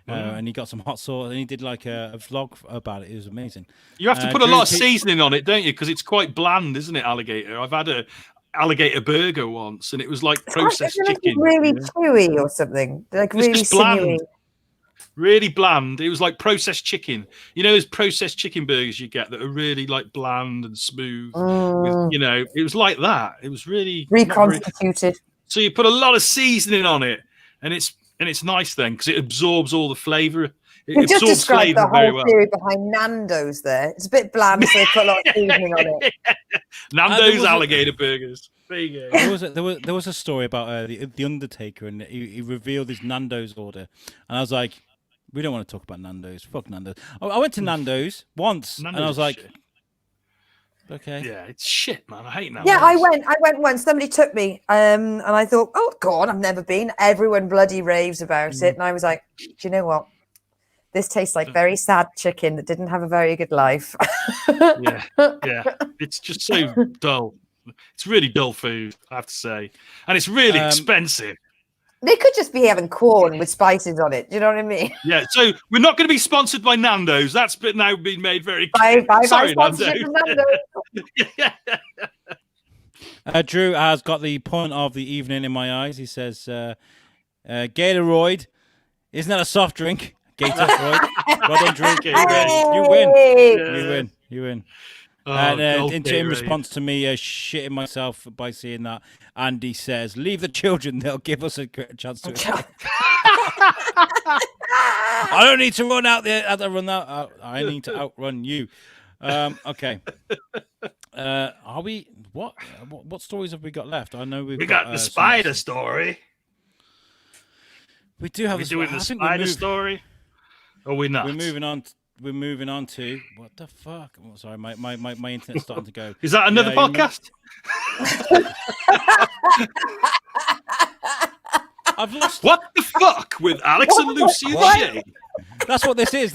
And he got some hot sauce, and he did like a vlog about it. It was amazing. You have to put a lot of seasoning on it, don't you? Because it's quite bland, isn't it, alligator? I've had a alligator burger once, and it was like processed chicken. Really chewy or something. Like it's really sinewy. Really bland. It was like processed chicken. You know, those processed chicken burgers you get that are really like bland and smooth. With, you know, it was like that. It was really reconstituted. So you put a lot of seasoning on it, and it's nice then because it absorbs all the flavour. You just described the whole theory behind Nando's there. It's a bit bland, so they put a lot of seasoning on it. Nando's alligator burgers. There you go. There was a story about the Undertaker, and he revealed his Nando's order, and I was like, we don't want to talk about Nando's. Fuck Nando's. I went to Nando's once, and I was like, shit. Okay. Yeah, it's shit, man. I hate Nando's. Yeah, I went once. Somebody took me, and I thought, oh God, I've never been. Everyone bloody raves about it, and I was like, do you know what? This tastes like very sad chicken that didn't have a very good life. yeah. It's just so dull. It's really dull food, I have to say, and it's really expensive. They could just be having corn with spices on it. Do you know what I mean? Yeah. So we're not going to be sponsored by Nando's. That's now been made very clear. Sorry, Nando's. Drew has got the point of the evening in my eyes. He says, Gatorade, isn't that a soft drink? Gatorade. Well done, Drew. You win. In response to me shitting myself by seeing that, Andy says, leave the children, they'll give us a chance to escape. I don't need to run out there. I need to outrun you. Okay. Are we what stories have we got left? I know we got the spider story. We do have the spider story. Or we're not. We're moving on to what the fuck? Oh, sorry, my internet's starting to go. Is that another podcast? I've lost. What the fuck with Alex and Lucy and Jay? That's what this is.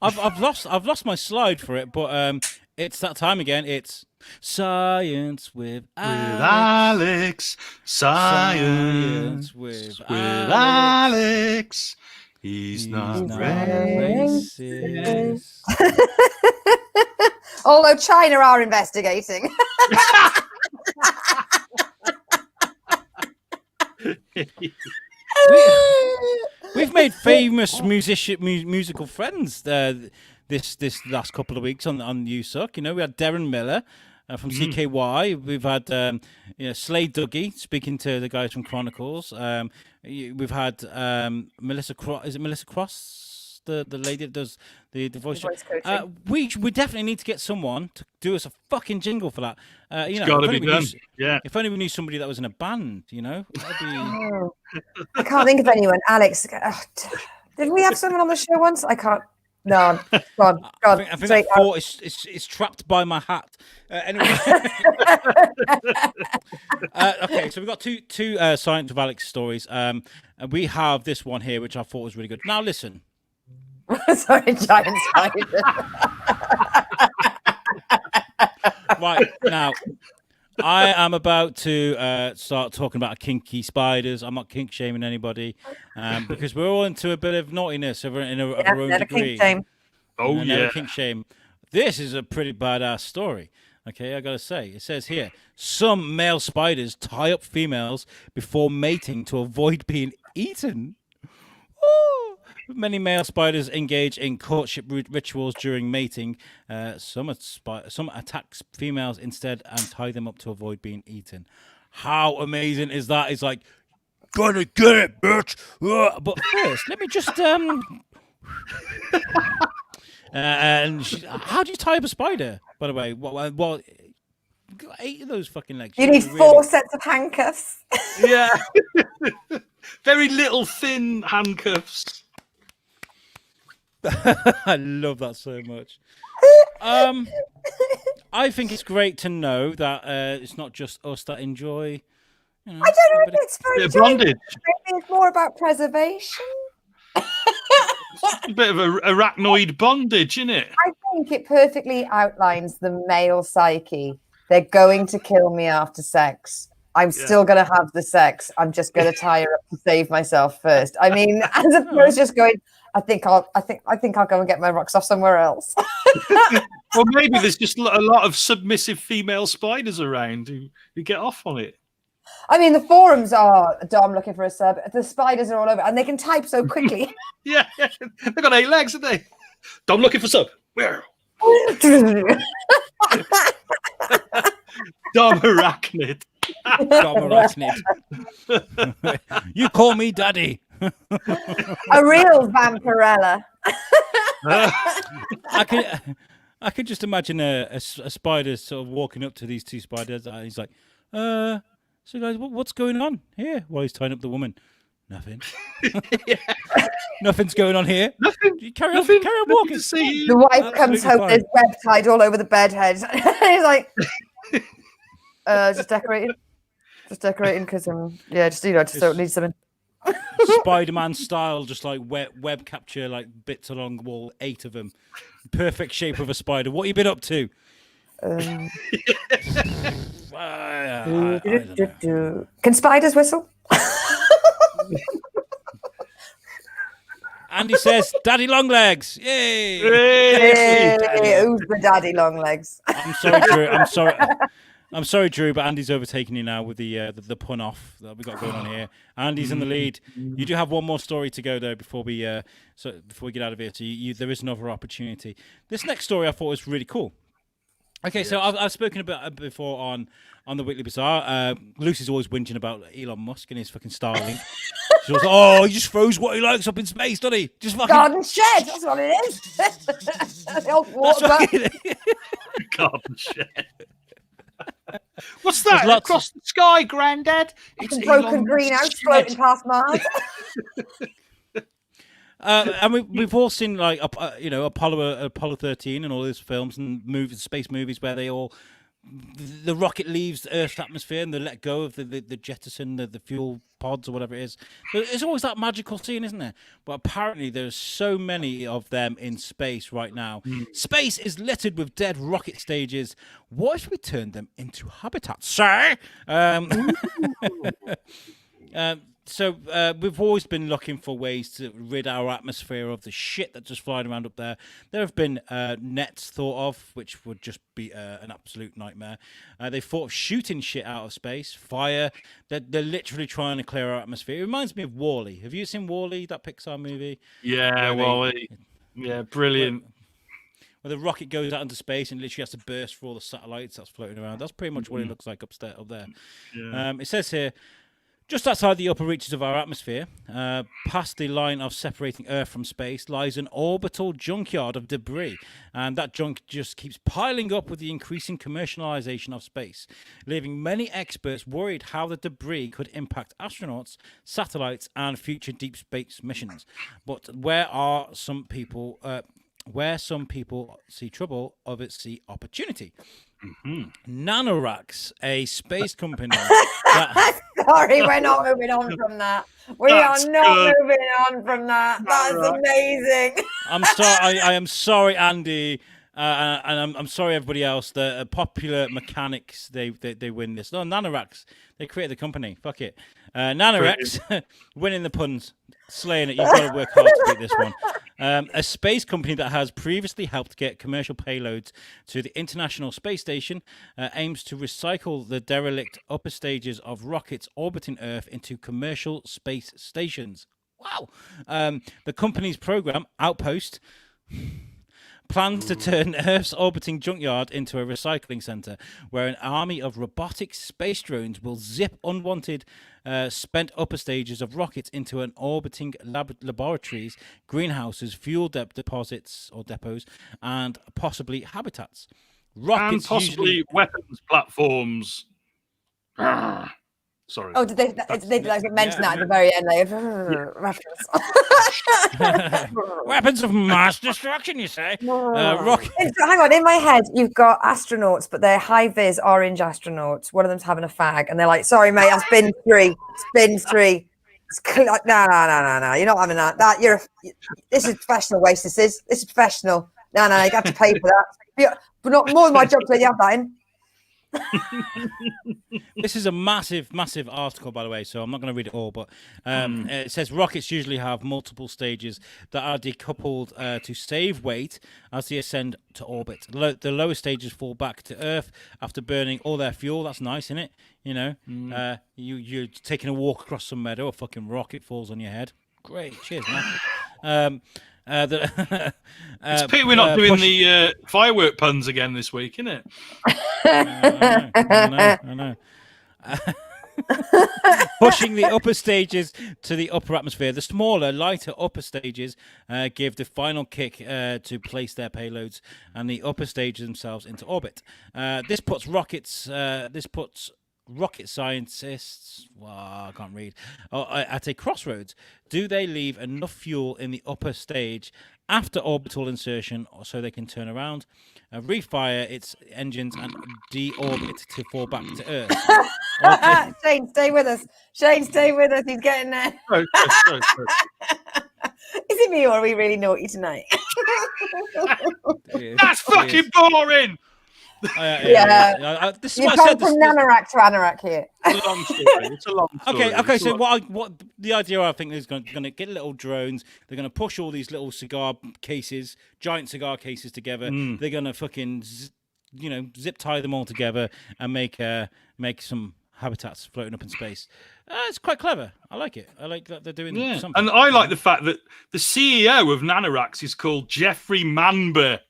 I've lost my slide for it, but it's that time again. It's Science with Alex. Science with Alex. He's not racist. Although China are investigating. We've made famous musical friends this last couple of weeks on USUK. You know, we had Darren Miller from CKY. We've had Slade Dougie speaking to the guys from Chronicles. We've had Melissa Cross. Is it Melissa Cross, the lady that does the voice? We definitely need to get someone to do us a fucking jingle for that. It's got to be done. If only we knew somebody that was in a band, that'd be. I can't think of anyone. Alex, did we have someone on the show once? I can't. No, God. I think that thought is trapped by my hat. Anyway. Okay, so we've got two Science of Alex stories. And we have this one here, which I thought was really good. Now, listen. Sorry, giant spiders. Right now, I am about to start talking about kinky spiders. I'm not kink shaming anybody, because we're all into a bit of naughtiness of our own Never degree. kink shame. Oh, Never yeah. kink shame. This is a pretty badass story. Okay, I gotta say. It says here, some male spiders tie up females before mating to avoid being eaten. Ooh. Many male spiders engage in courtship rituals during mating. Some attack females instead and tie them up to avoid being eaten. How amazing is that? It's like, gonna get it, bitch. But first, let me just how do you tie up a spider? By the way, what 8 of those fucking legs. You need 4 sets of handcuffs. Yeah. Very little thin handcuffs. I love that so much. I think it's great to know that it's not just us that enjoy. You know, I don't know if it's very bondage. Maybe it's more about preservation. A bit of arachnoid bondage, isn't it? I think it perfectly outlines the male psyche. They're going to kill me after sex. I'm still going to have the sex. I'm just going to tie her up to save myself first. I mean, as opposed to just going, I think I'll go and get my rocks off somewhere else. Well, maybe there's just a lot of submissive female spiders around who get off on it. I mean, the forums are Dom looking for a sub. The spiders are all over, and they can type so quickly. Yeah, they've got 8 legs, haven't they? Dom looking for sub. Where? Dom arachnid. Dom arachnid. You call me daddy. A real vampirella. I could just imagine a spider sort of walking up to these 2 spiders. And he's like, so guys, what's going on here? While he's tying up the woman. Nothing. Nothing's going on here. Nothing. You carry on walking. The wife comes home, there's web tied all over the bed head. He's like, just decorating. Just decorating because, just don't need something. Spider-Man style, just like web capture, like bits along the wall, 8 of them. Perfect shape of a spider. What have you been up to? I don't know. Can spiders whistle? Andy says, "Daddy Longlegs, yay!" Hey, who's the daddy long legs? I'm sorry, Drew. I'm sorry, Drew, but Andy's overtaking you now with the pun off that we got going on here. Andy's in the lead. You do have one more story to go though before we get out of here. So there is another opportunity. This next story I thought was really cool. Okay, so I've spoken about before on the Weekly Bazaar. Lucy's always whinging about Elon Musk and his fucking Starlink. She was like, "Oh, he just throws what he likes up in space, doesn't he? Just fucking Garden shed, that's what it is." The old water butt. Garden shed. What's that across the sky, Grandad? It's a broken greenhouse floating past Mars. And we've all seen like Apollo 13 and all those films and space movies where the rocket leaves the Earth's atmosphere and they let go of the jettison, the fuel pods or whatever it is. There's always that magical scene, isn't there? But apparently there's so many of them in space right now. Space is littered with dead rocket stages. What if we turned them into habitats, sir? So we've always been looking for ways to rid our atmosphere of the shit that's just flying around up there. There have been nets thought of, which would just be an absolute nightmare. They thought of shooting shit out of space, fire. They're literally trying to clear our atmosphere. It reminds me of WALL-E. Have you seen WALL-E, that Pixar movie? Yeah, WALL-E. Yeah, brilliant. Where the rocket goes out into space and literally has to burst through all the satellites that's floating around. That's pretty much what it looks like up there. Yeah. It says here, just outside the upper reaches of our atmosphere, past the line of separating Earth from space, lies an orbital junkyard of debris. And that junk just keeps piling up with the increasing commercialization of space, leaving many experts worried how the debris could impact astronauts, satellites, and future deep space missions. But where some people see trouble, others see opportunity. Nanoracks, a space company. Sorry, we're not moving on from that. We That's are not good. moving on from that. That's amazing. I'm sorry. I am sorry, Andy, and I'm sorry, everybody else. The popular mechanics they win this. No, Nanoracks. They created the company. Fuck it. Nanoracks winning the puns, slaying it. You've got to work hard to beat this one. A space company that has previously helped get commercial payloads to the International Space Station aims to recycle the derelict upper stages of rockets orbiting Earth into commercial space stations. Wow. The company's program, Outpost, plans to turn Earth's orbiting junkyard into a recycling center where an army of robotic space drones will zip unwanted spent upper stages of rockets into an orbiting laboratories, greenhouses, fuel deposits or depots, and possibly habitats. Rockets and possibly weapons platforms. Sorry. Oh, did they like mention that at the very end? Like, reference. Weapons of mass destruction, you say? Rocket. Hang on, in my head, you've got astronauts, but they're high-vis orange astronauts. One of them's having a fag, and they're like, "Sorry, mate, that's bin 3. Spin 3. It's no. You're not having that. This is professional waste. This is professional. No, you have to pay for that. But not more than my job to let you have that in." This is a massive article, by the way, so I'm not going to read it all, but it says rockets usually have multiple stages that are decoupled to save weight as they ascend to orbit. The lower stages fall back to Earth after burning all their fuel. That's nice, isn't it? You know, you're taking a walk across some meadow, a fucking rocket falls on your head. Great, cheers, man. It's pity we're not doing the firework puns again this week, isn't it? I know. Pushing the upper stages to the upper atmosphere. The smaller, lighter upper stages give the final kick to place their payloads and the upper stages themselves into orbit. This puts rocket scientists, I can't read, at a crossroads. Do they leave enough fuel in the upper stage after orbital insertion so they can turn around, refire its engines and deorbit to fall back to Earth? Shane, stay with us. He's getting there. Sorry. Is it me or are we really naughty tonight? That's fucking boring. This is You've what I gone said. from Nanorack to Anorak here. It's a long story. Okay. So what the idea I think is going to get little drones. They're going to push all these little cigar cases, giant cigar cases together. They're going to fucking zip tie them all together and make some habitats floating up in space. It's quite clever. I like it. I like that they're doing something. And I like the fact that the CEO of Nanoracks is called Jeffrey Manber.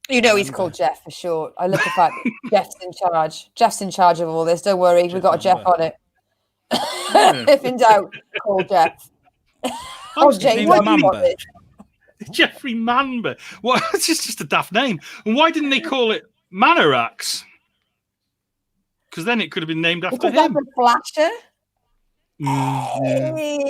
You know he's called Jeff for short. I love the fact that Jeff's in charge. Jeff's in charge of all this. Don't worry, we've got a Jeff on it. If in doubt, call Jeff. James Manber. Jeffrey Manber. What? It's just a daft name. And why didn't they call it Manoracks? Because then it could have been named after him. That's a flasher. I mean,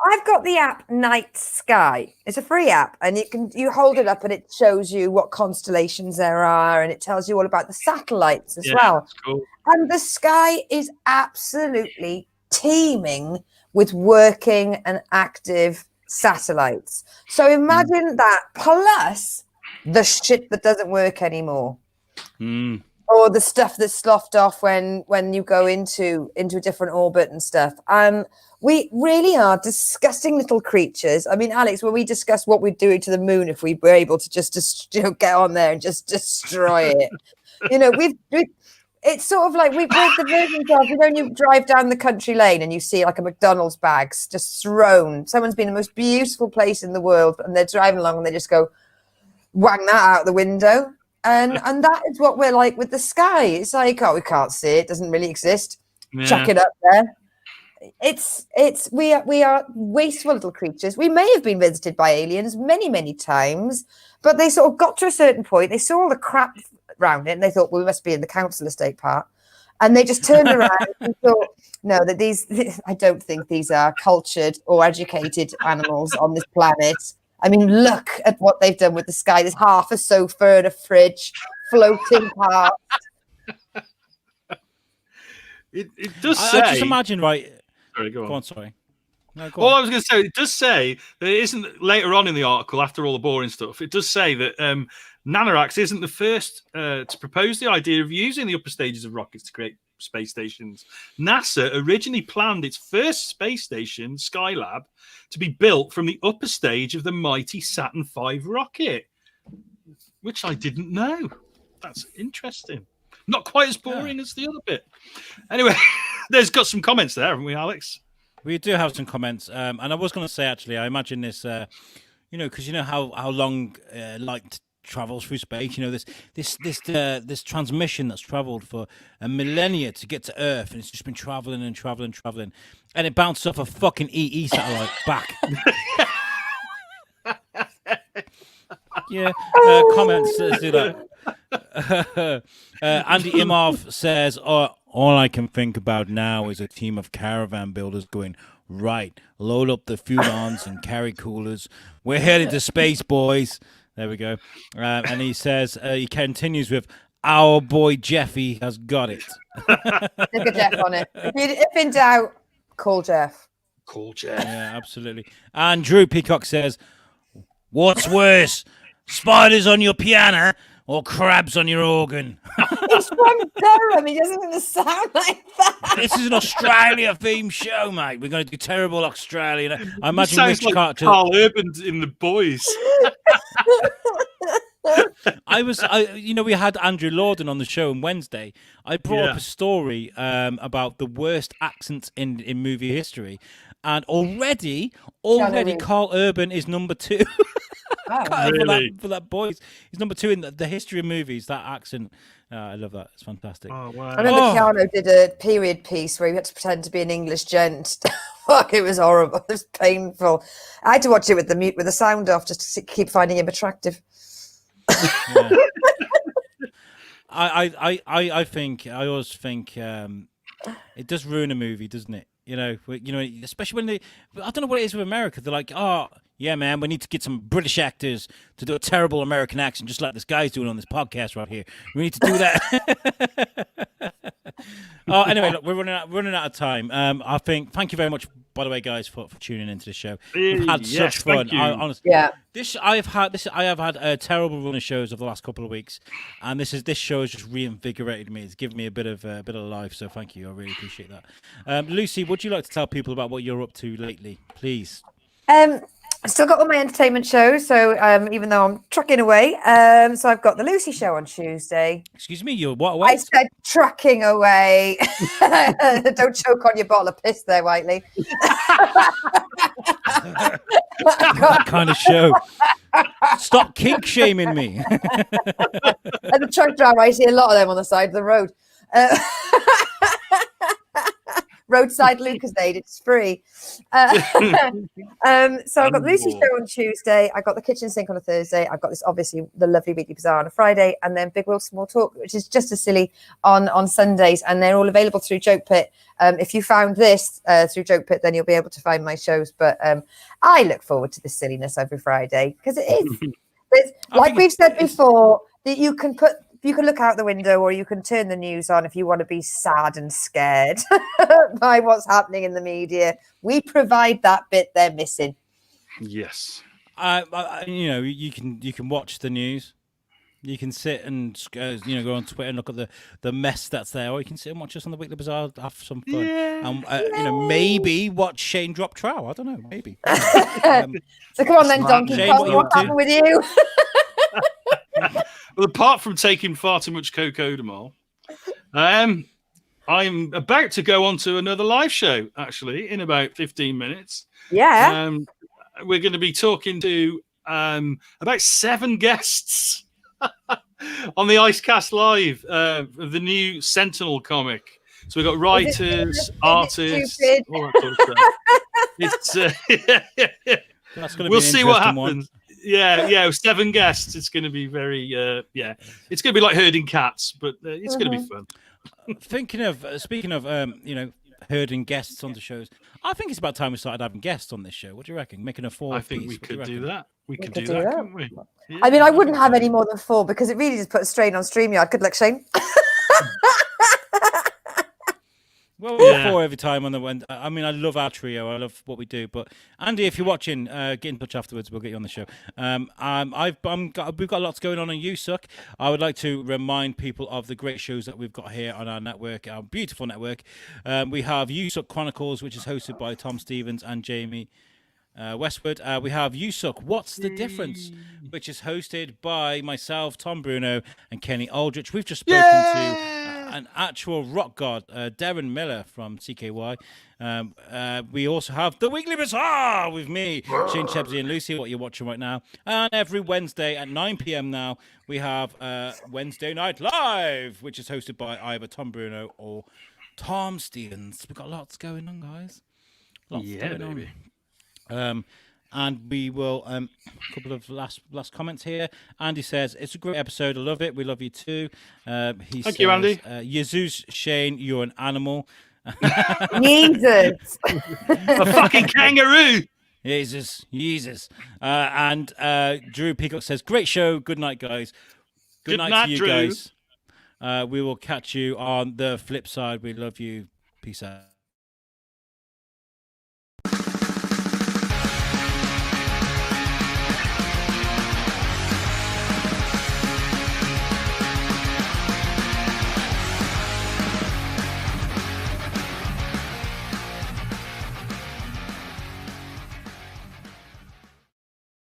I've got the app Night Sky. It's a free app, and you hold it up, and it shows you what constellations there are, and it tells you all about the satellites as well. That's cool. And the sky is absolutely teeming with working and active satellites. So imagine that plus the shit that doesn't work anymore. Or the stuff that's sloughed off when you go into a different orbit and stuff. We really are disgusting little creatures. I mean, Alex, when we discussed what we'd do to the moon if we were able to just get on there and just destroy it, it's sort of like we're the versions of, when you drive down the country lane and you see like a McDonald's bags just thrown. Someone's been in the most beautiful place in the world, and they're driving along and they just go wang that out the window. And that is what we're like with the sky. It's like, we can't see it. It doesn't really exist. Yeah. Chuck it up there. We are wasteful little creatures. We may have been visited by aliens many, many times, but they sort of got to a certain point. They saw all the crap around it, and they thought, well, we must be in the council estate part. And they just turned around and thought, no, that I don't think these are cultured or educated animals on this planet. I mean, look at what they've done with the sky. There's half a sofa and a fridge floating past. It does I say. just imagine, right? Sorry, go on. Go on, sorry. No, go All on. I was going to say, it does say that it isn't later on in the article, after all the boring stuff, it does say that Nanarax isn't the first to propose the idea of using the upper stages of rockets to create space stations. NASA originally planned its first space station, Skylab, to be built from the upper stage of the mighty Saturn V rocket, which I didn't know. That's interesting. Not quite as boring as the other bit. Anyway, there's got some comments there, haven't we, Alex? We do have some comments, and I was going to say, actually, I imagine this, because you know how long light travels through space. You know, this transmission that's travelled for a millennia to get to Earth, and it's just been travelling and travelling, and it bounced off a fucking EE satellite back. Yeah, comments. Let's do that. Andy Imhoff says, all I can think about now is a team of caravan builders going, right, load up the futon and carry coolers. We're headed to space, boys. There we go. And he says, he continues with, our boy Jeffy has got it. Stick a Jeff on it. If in doubt, call Jeff. Call Jeff. Yeah, absolutely. And Drew Peacock says, what's worse, spiders on your piano or crabs on your organ? He's from Durham. He doesn't even sound like that. This is an Australia-themed show, mate. We're going to do terrible Australian. I imagine sounds which like character. Carl Urban in The Boys. We had Andrew Lorden on the show on Wednesday. I brought up a story about the worst accents in movie history, and already Carl Urban is number 2. Oh, really? for that Boys, he's number 2 in the history of movies. That accent, I love that. It's fantastic. Oh wow! I remember Keanu did a period piece where he had to pretend to be an English gent. Fuck, it was horrible. It was painful. I had to watch it with the sound off just to keep finding him attractive. Yeah. I always think it does ruin a movie, doesn't it? Especially when I don't know what it is with America. They're like, oh yeah, man, we need to get some British actors to do a terrible American accent, just like this guy's doing on this podcast right here. We need to do that. Anyway, look, we're running out of time. I think. Thank you very much, by the way, guys, for tuning into the show. We've had such fun. Honestly, I have had a terrible run of shows over the last couple of weeks, and this show has just reinvigorated me. It's given me a bit of life. So thank you. I really appreciate that. Lucy, would you like to tell people about what you're up to lately, please? I've still got all my entertainment shows, so even though I'm trucking away, so I've got the Lucy show on Tuesday. Excuse me, you're what away? I said trucking away. Don't choke on your bottle of piss there, Whiteley. What kind of show? Stop kink shaming me. At the truck driver, I see a lot of them on the side of the road. Roadside Lucasade, it's free. So I've got the Lucy show on Tuesday. I've got the kitchen sink on a Thursday. I've got this, obviously, the lovely Weekly Bazaar on a Friday, and then Big Will Small Talk, which is just as silly on Sundays, and they're all available through Joke Pit. If you found this through Joke Pit, then you'll be able to find my shows. But I look forward to this silliness every Friday because it is. Like we've said before, that you can look out the window or you can turn the news on if you want to be sad and scared by what's happening in the media. We provide that bit they're missing. Yes. You can watch the news. You can sit and go on Twitter and look at the mess that's there, or you can sit and watch us on the Weekly Bazaar, have some fun, and maybe watch Shane drop trow. I don't know, maybe. So come on then, Donkey Shane, Kong, what happened with you? Well, apart from taking far too much cocodamol, I'm about to go on to another live show, actually, in about 15 minutes. Yeah. We're going to be talking to about 7 guests on the Icecast Live of the new Sentinel comic. So we've got writers, artists, all that sort of stuff. That's going to we'll see what happens. One. Yeah, 7 guests. It's going to be very, it's going to be like herding cats, but it's going to be fun. Speaking of, herding guests onto shows, I think it's about time we started having guests on this show. What do you reckon? Making a 4-piece. I think we could do that. We could could do do that, that. couldn't we? Yeah, I mean, I that'd wouldn't be have fun. any more than 4 because it really just put a strain on StreamYard. Good luck, Shane. Well, we're Yeah. 4 every time on the one. I mean, I love our trio. I love what we do. But Andy, if you're watching, get in touch afterwards. We'll get you on the show. We've got lots going on USUK. I would like to remind people of the great shows that we've got here on our network, our beautiful network. We have USUK Chronicles, which is hosted by Tom Stevens and Jamie Westwood. We have USUK What's the Difference, which is hosted by myself, Tom Bruno, and Kenny Aldrich. We've just spoken to an actual rock god, Darren Miller from CKY. We also have The Weekly Bazaar with me, Shane Chebsey and Lucy, what you're watching right now. And every Wednesday at 9 p.m. now, we have Wednesday Night Live, which is hosted by either Tom Bruno or Tom Stevens. We've got lots going on, guys. Lots going baby. on. And we will a couple of last comments here. Andy says it's a great episode. I love it. We love you too. Thank you, Andy. Jesus, Shane, you're an animal. Jesus. A fucking kangaroo. Jesus. And Drew Peacock says, great show. Good night, guys. Good night to you, Drew. guys. We will catch you on the flip side. We love you. Peace out.